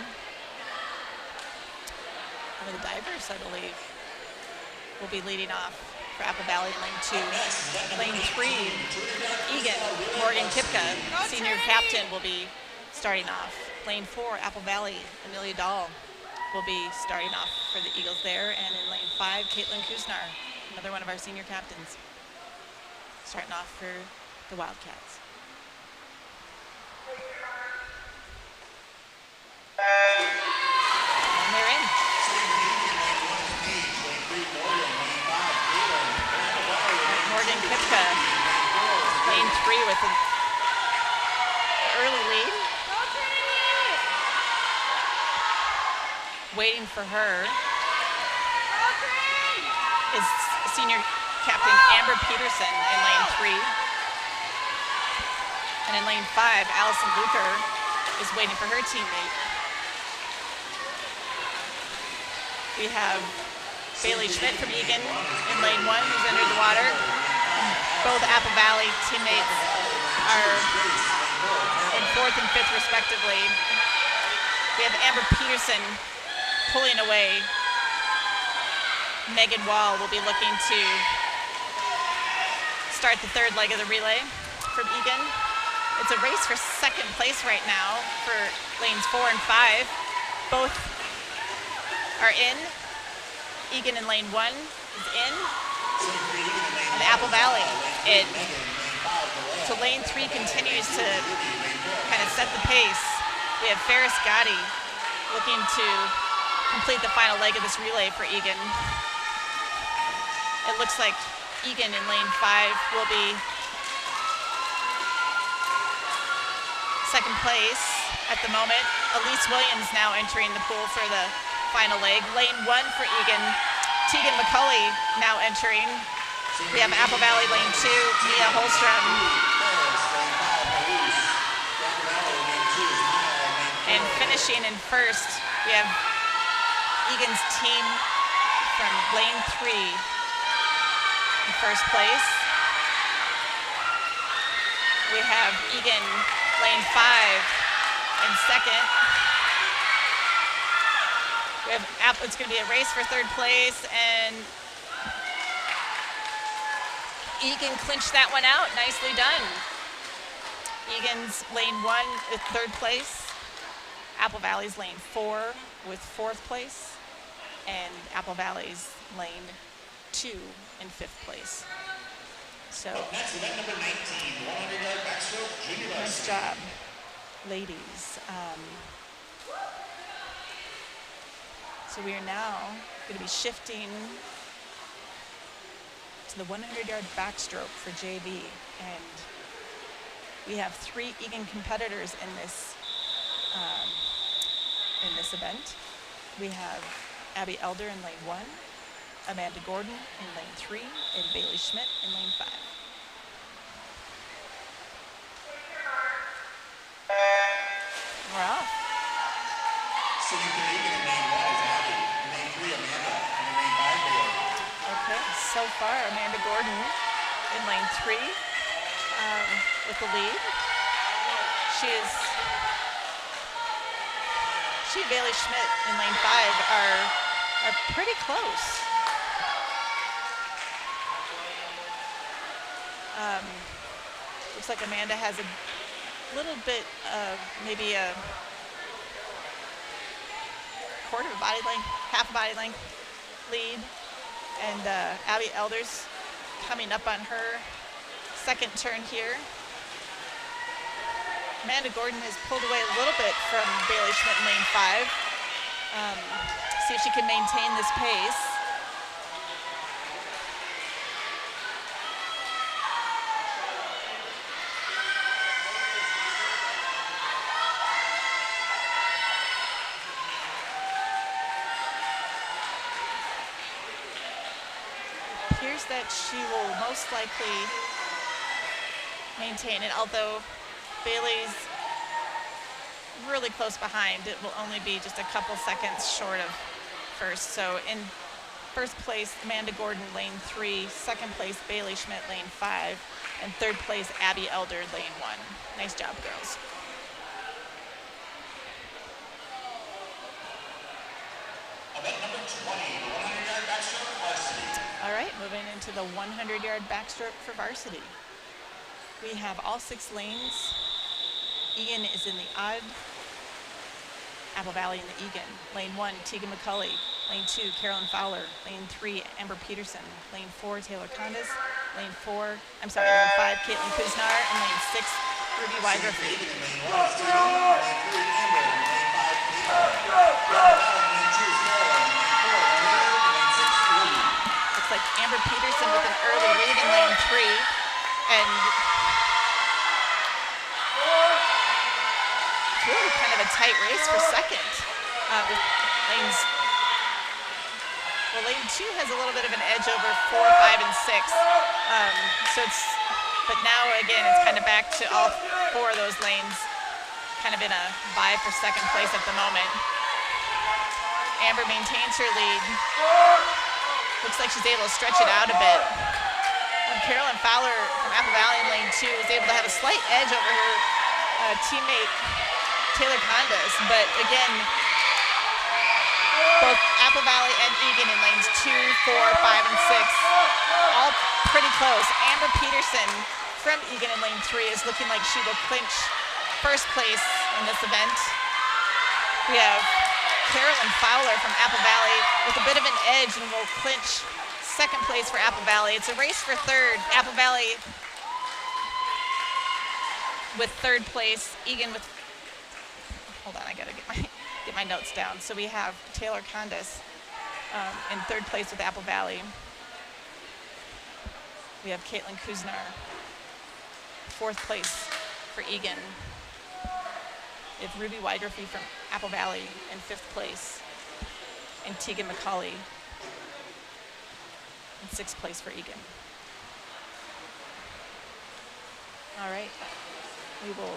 Speaker 3: One of the divers, I believe, will be leading off for Apple Valley in lane 2. Lane 3, Eagan, Morgan Kipka, senior captain, will be starting off. Lane 4, Apple Valley, Amelia Dahl will be starting off for the Eagles there. And in lane 5, Caitlin Kusnar, another one of our senior captains, starting off for the Wildcats. And they're in. Morgan Kipka, lane 3 with an early lead. Waiting for her is senior captain Amber Peterson in lane 3. And in lane 5, Allison Luker is waiting for her teammate. We have Bailey Schmidt from Eagan in lane 1, who's entered the water. Both Apple Valley teammates are in 4th and 5th respectively. We have Amber Peterson pulling away. Megan Wall will be looking to start the 3rd leg of the relay from Eagan. It's a race for second place right now for lanes 4 and 5. Both are in. Eagan in lane 1 is in, and Apple Valley in. So lane 3 continues to kind of set the pace. We have Ferris Gotti looking to complete the final leg of this relay for Eagan. It looks like Eagan in lane 5 will be second place at the moment. Elise Williams now entering the pool for the final leg. Lane 1 for Eagan, Tegan McCulley now entering. We have Apple Valley lane 2, Mia Holstrom. And finishing in first, we have Eagan's team from lane 3 in first place. We have Eagan lane 5 in second. We have it's going to be a race for third place, and Eagan clinched that one out. Nicely done. Eagan's lane 1 with third place. Apple Valley's lane 4 with fourth place, and Apple Valley's lane 2 in fifth place. So
Speaker 2: Next, event number 19, 100-yard backstroke, junior
Speaker 3: nice
Speaker 2: varsity.
Speaker 3: job, ladies. So we are now going to be shifting to the 100-yard backstroke for JV, and we have 3 Eagan competitors in this event. We have Abby Elder in lane 1, Amanda Gordon in lane 3, and Bailey Schmidt in lane 5. We're off.
Speaker 2: So you can Eagan in lane 1 is Abby, in lane 3 Amanda, and in lane 5 Bailey.
Speaker 3: Okay, so far Amanda Gordon in lane 3 with the lead. She and Bailey Schmidt in lane 5 are pretty close. Looks like Amanda has a little bit of maybe a quarter of a body length, half a body length lead. And Abby Elder's coming up on her second turn here. Amanda Gordon has pulled away a little bit from Bailey Schmidt in lane 5. See if she can maintain this pace. Appears that she will most likely maintain it, although Bailey's really close behind. It will only be just a couple seconds short of first. So in first place, Amanda Gordon, lane 3. Second place, Bailey Schmidt, lane 5. And third place, Abby Elder, lane 1. Nice job, girls.
Speaker 2: Event number 20, the 100-yard backstroke, varsity.
Speaker 3: All right, moving into the 100-yard backstroke for varsity. We have all 6 lanes. Eagan is in the odd. Apple Valley in the Eagan. Lane 1, Tegan McCulley. Lane 2, Carolyn Fowler. Lane 3, Amber Peterson. Lane 4, Taylor Condas. Lane 5, Caitlin Kuznar. And lane 6, Ruby Wydrofy.
Speaker 2: Eagan in lane 1 is Tegan, lane 3 Amber, and lane 5 Caitlin. Lane 2 is Carolyn, lane 4 Taylor, and lane 6 Ruby.
Speaker 3: Looks like Amber Peterson with an early lead in lane 3. And it's really kind of a tight race for second. With lanes, well, lane 2 has a little bit of an edge over 4, 5, and 6. But now again, it's kind of back to all 4 of those lanes, kind of in a vie for second place at the moment. Amber maintains her lead. Looks like she's able to stretch it out a bit. Carolyn Fowler from Apple Valley in lane 2 was able to have a slight edge over her teammate Taylor Condas, but again, both Apple Valley and Eagan in lanes 2, 4, 5, and 6, all pretty close. Amber Peterson from Eagan in lane 3 is looking like she will clinch first place in this event. We have Carolyn Fowler from Apple Valley with a bit of an edge and will clinch second place for Apple Valley. It's a race for third. Apple Valley with third place, Eagan with, hold on, I gotta get my notes down. So we have Taylor Condas in third place with Apple Valley. We have Caitlin Kuznar, fourth place for Eagan. We have Ruby Wydrofy from Apple Valley in fifth place, and Tegan McCauley in sixth place for Eagan. All right, we will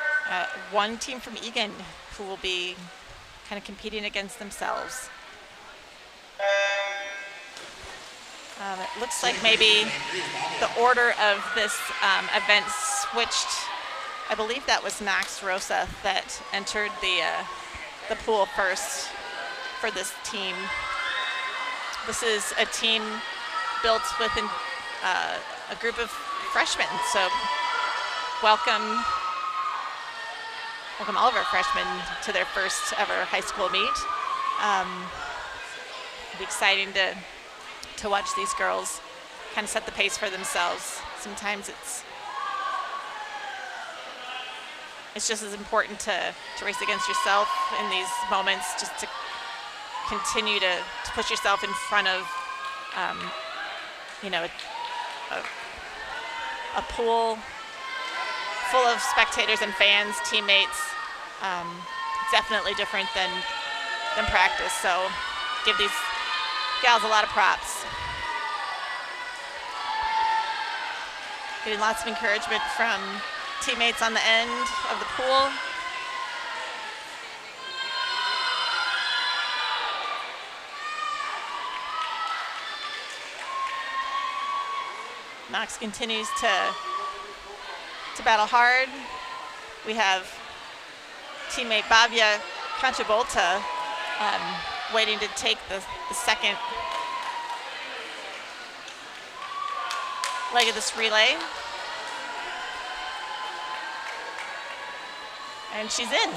Speaker 3: one team from Eagan who will be kind of competing against themselves. It looks like maybe the order of this event switched. I believe that was Max Rosa that entered the pool first for this team. This is a team built with a group of freshmen, so welcome all of our freshmen to their first ever high school meet. It'll be exciting to watch these girls kind of set the pace for themselves. Sometimes it's just as important to race against yourself in these moments, just to continue to push yourself in front of a pool full of spectators and fans, teammates. Definitely different than practice, so give these gals a lot of props. Getting lots of encouragement from teammates on the end of the pool. Max continues to battle hard. We have teammate Bavia Conchabolta waiting to take the second leg of this relay. And she's in.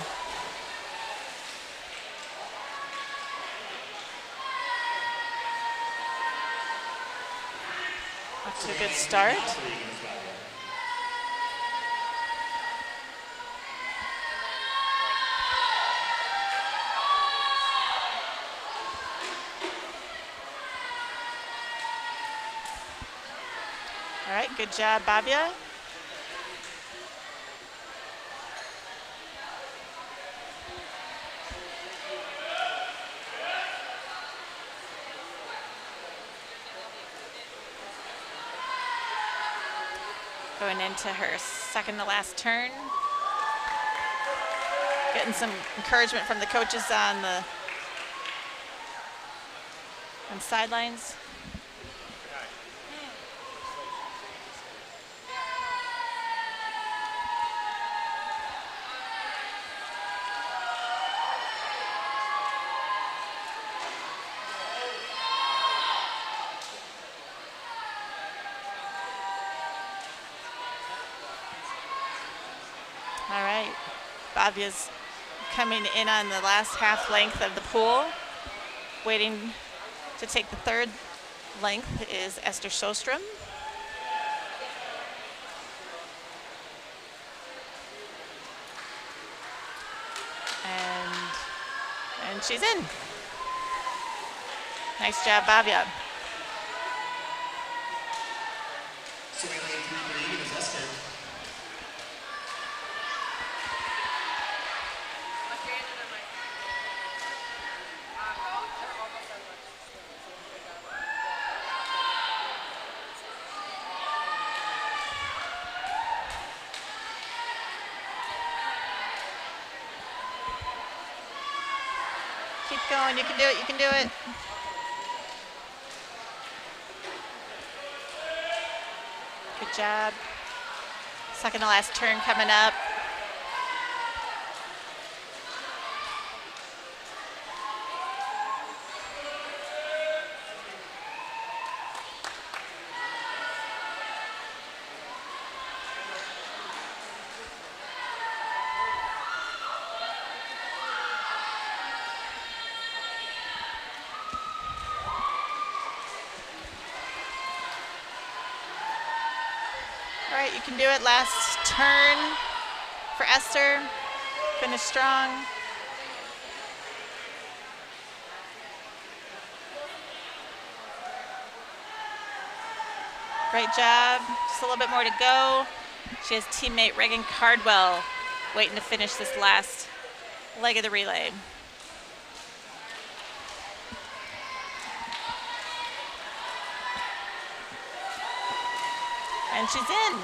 Speaker 3: That's a good start. All right, good job, Bavia. Going into her second to last turn. Getting some encouragement from the coaches on sidelines. All right, Bavia's coming in on the last half length of the pool. Waiting to take the third length is Esther Sostrom. And she's in. Nice job, Bavia. Keep going, you can do it, you can do it. Good job. Second to last turn coming up. All right, you can do it. Last turn for Esther. Finish strong. Great job. Just a little bit more to go. She has teammate Reagan Cardwell waiting to finish this last leg of the relay. And she's in.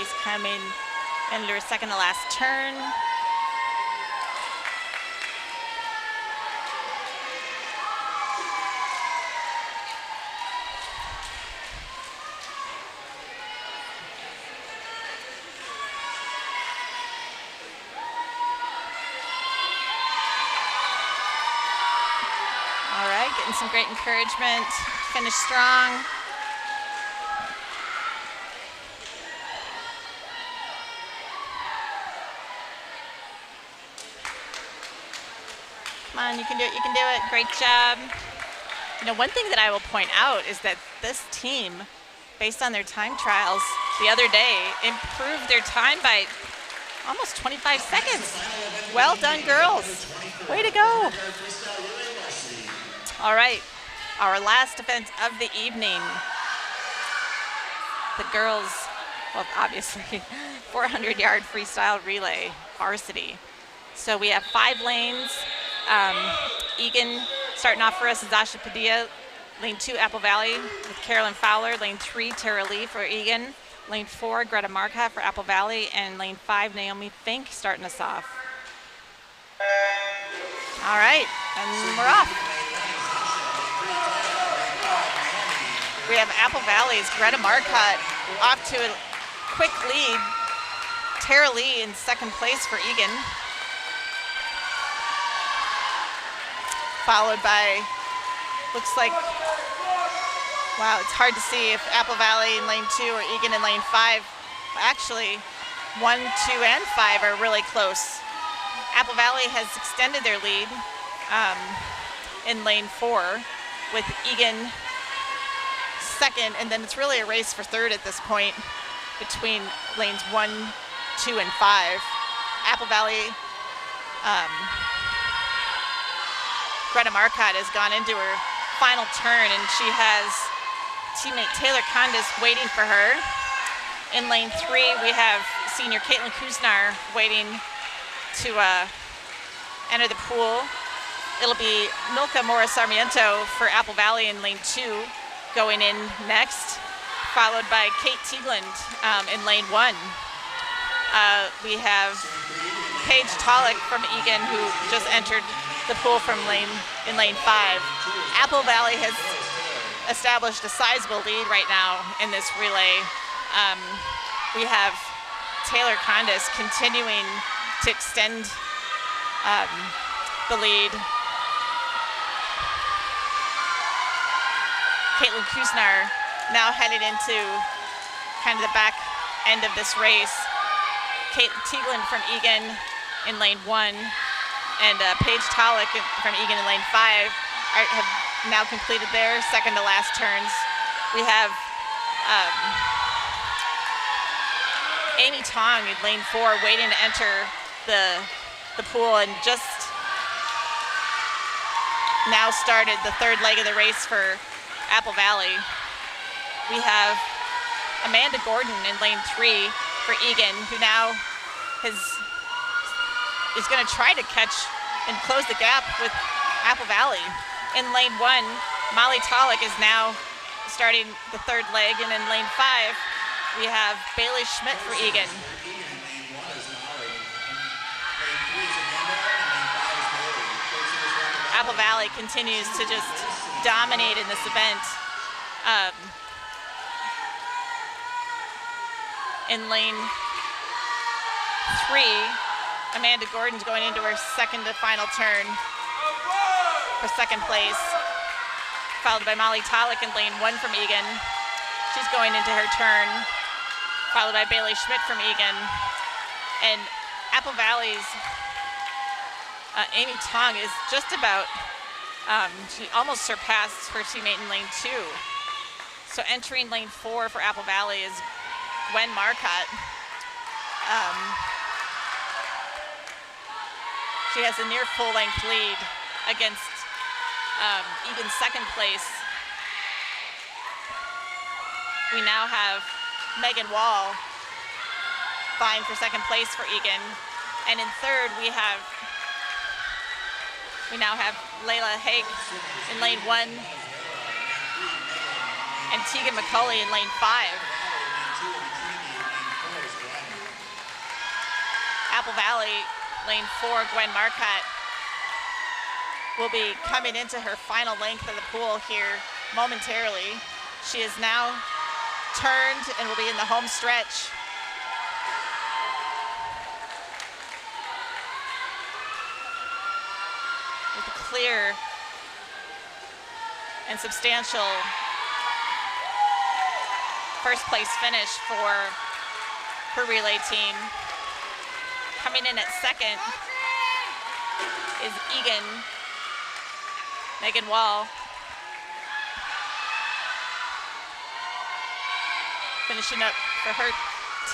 Speaker 3: She's coming into her second to last turn. All right, getting some great encouragement. Finish strong. Come on, you can do it, you can do it. Great job. You know, one thing that I will point out is that this team, based on their time trials the other day, improved their time by almost 25 seconds. Well done, girls. Way to go. All right, our last event of the evening. The girls, well, obviously, 400-yard freestyle relay, Varsity. So we have 5 lanes. Eagan starting off for us is Asha Padilla. Lane 2, Apple Valley with Carolyn Fowler. Lane 3, Tara Lee for Eagan. Lane 4, Greta Markha for Apple Valley. And lane 5, Naomi Fink starting us off. All right, and we're off. We have Apple Valley's Greta Markha off to a quick lead. Tara Lee in second place for Eagan. Followed by, looks like, wow, it's hard to see if Apple Valley in lane 2 or Eagan in lane 5. Actually, 1, 2, and 5 are really close. Apple Valley has extended their lead in lane 4 with Eagan second, and then it's really a race for third at this point between lanes 1, 2, and 5. Apple Valley, Greta Markha has gone into her final turn, and she has teammate Taylor Condis waiting for her. In lane 3, we have senior Caitlin Kuznar waiting to enter the pool. It'll be Milka Mora Sarmiento for Apple Valley in lane 2 going in next, followed by Kate Teagland in lane 1. We have Paige Tolick from Eagan, who just entered the pool from lane 5. Apple Valley has established a sizable lead right now in this relay. We have Taylor Condis continuing to extend the lead. Caitlin Kuznar now headed into kind of the back end of this race. Kate Teagland from Eagan in lane 1. And Paige Tolick from Eagan in lane 5 have now completed their second to last turns. We have Amy Tong in lane 4 waiting to enter the pool, and just now started the third leg of the race for Apple Valley. We have Amanda Gordon in lane 3 for Eagan, who now is going to try to catch and close the gap with Apple Valley. In lane 1, Molly Tolick is now starting the third leg, and in lane 5, we have Bailey Schmidt for Eagan. Apple Valley continues to just dominate in this event. In lane 3, Amanda Gordon's going into her second to final turn for second place, followed by Molly Tolick in lane 1 from Eagan. She's going into her turn, followed by Bailey Schmidt from Eagan. And Apple Valley's Amy Tong is just about, she almost surpassed her teammate in lane 2. So entering lane 4 for Apple Valley is Gwen Marcotte. She has a near full-length lead against Egan's second place. We now have Megan Wall vying for second place for Eagan. And in third, we now have Layla Haig in lane 1 and Tegan McCulley in lane 5. Apple Valley, lane 4, Gwen Marcotte, will be coming into her final length of the pool here momentarily. She is now turned and will be in the home stretch. With a clear and substantial first place finish for her relay team. Coming in at second is Eagan, Megan Wall. Finishing up for her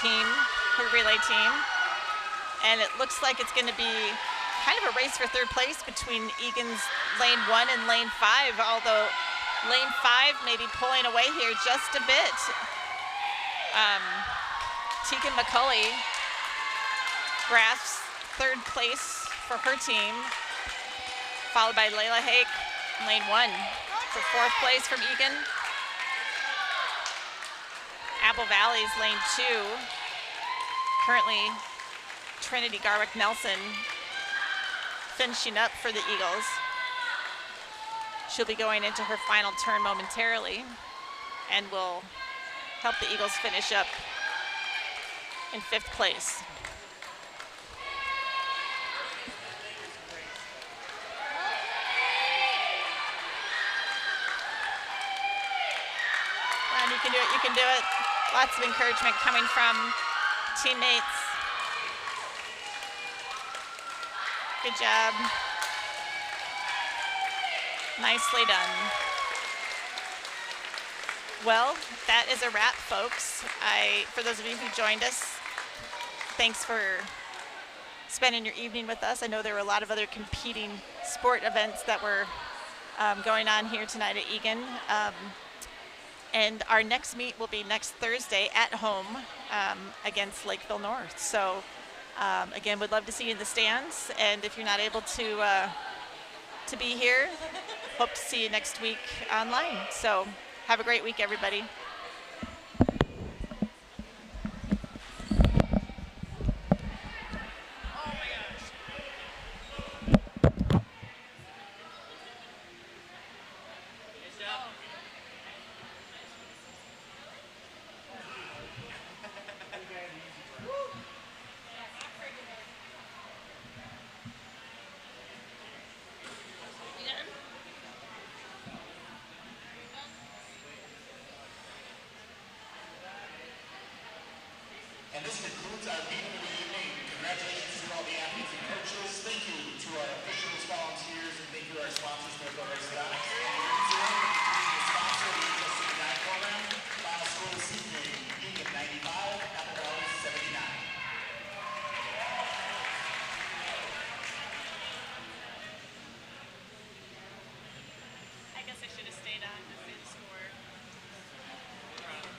Speaker 3: team, her relay team. And it looks like it's going to be kind of a race for third place between Eagan's lane 1 and lane 5, although lane 5 may be pulling away here just a bit. Tegan McCulley grasps third place for her team, followed by Layla Hake, lane 1, for fourth place from Eagan. Apple Valley's lane 2, currently Trinity Garwick Nelson finishing up for the Eagles. She'll be going into her final turn momentarily and will help the Eagles finish up in 5th place. And you can do it, you can do it. Lots of encouragement coming from teammates. Good job. Nicely done. Well, that is a wrap, folks. For those of you who joined us, thanks for spending your evening with us. I know there were a lot of other competing sport events that were going on here tonight at Eagan. And our next meet will be next Thursday at home against Lakeville North. So again, would love to see you in the stands. And if you're not able to be here, hope to see you next week online. So have a great week, everybody.
Speaker 2: And this concludes our meeting of the evening. Congratulations to all the athletes and coaches. Thank you to our officials, volunteers, and thank you to our sponsors, Medley.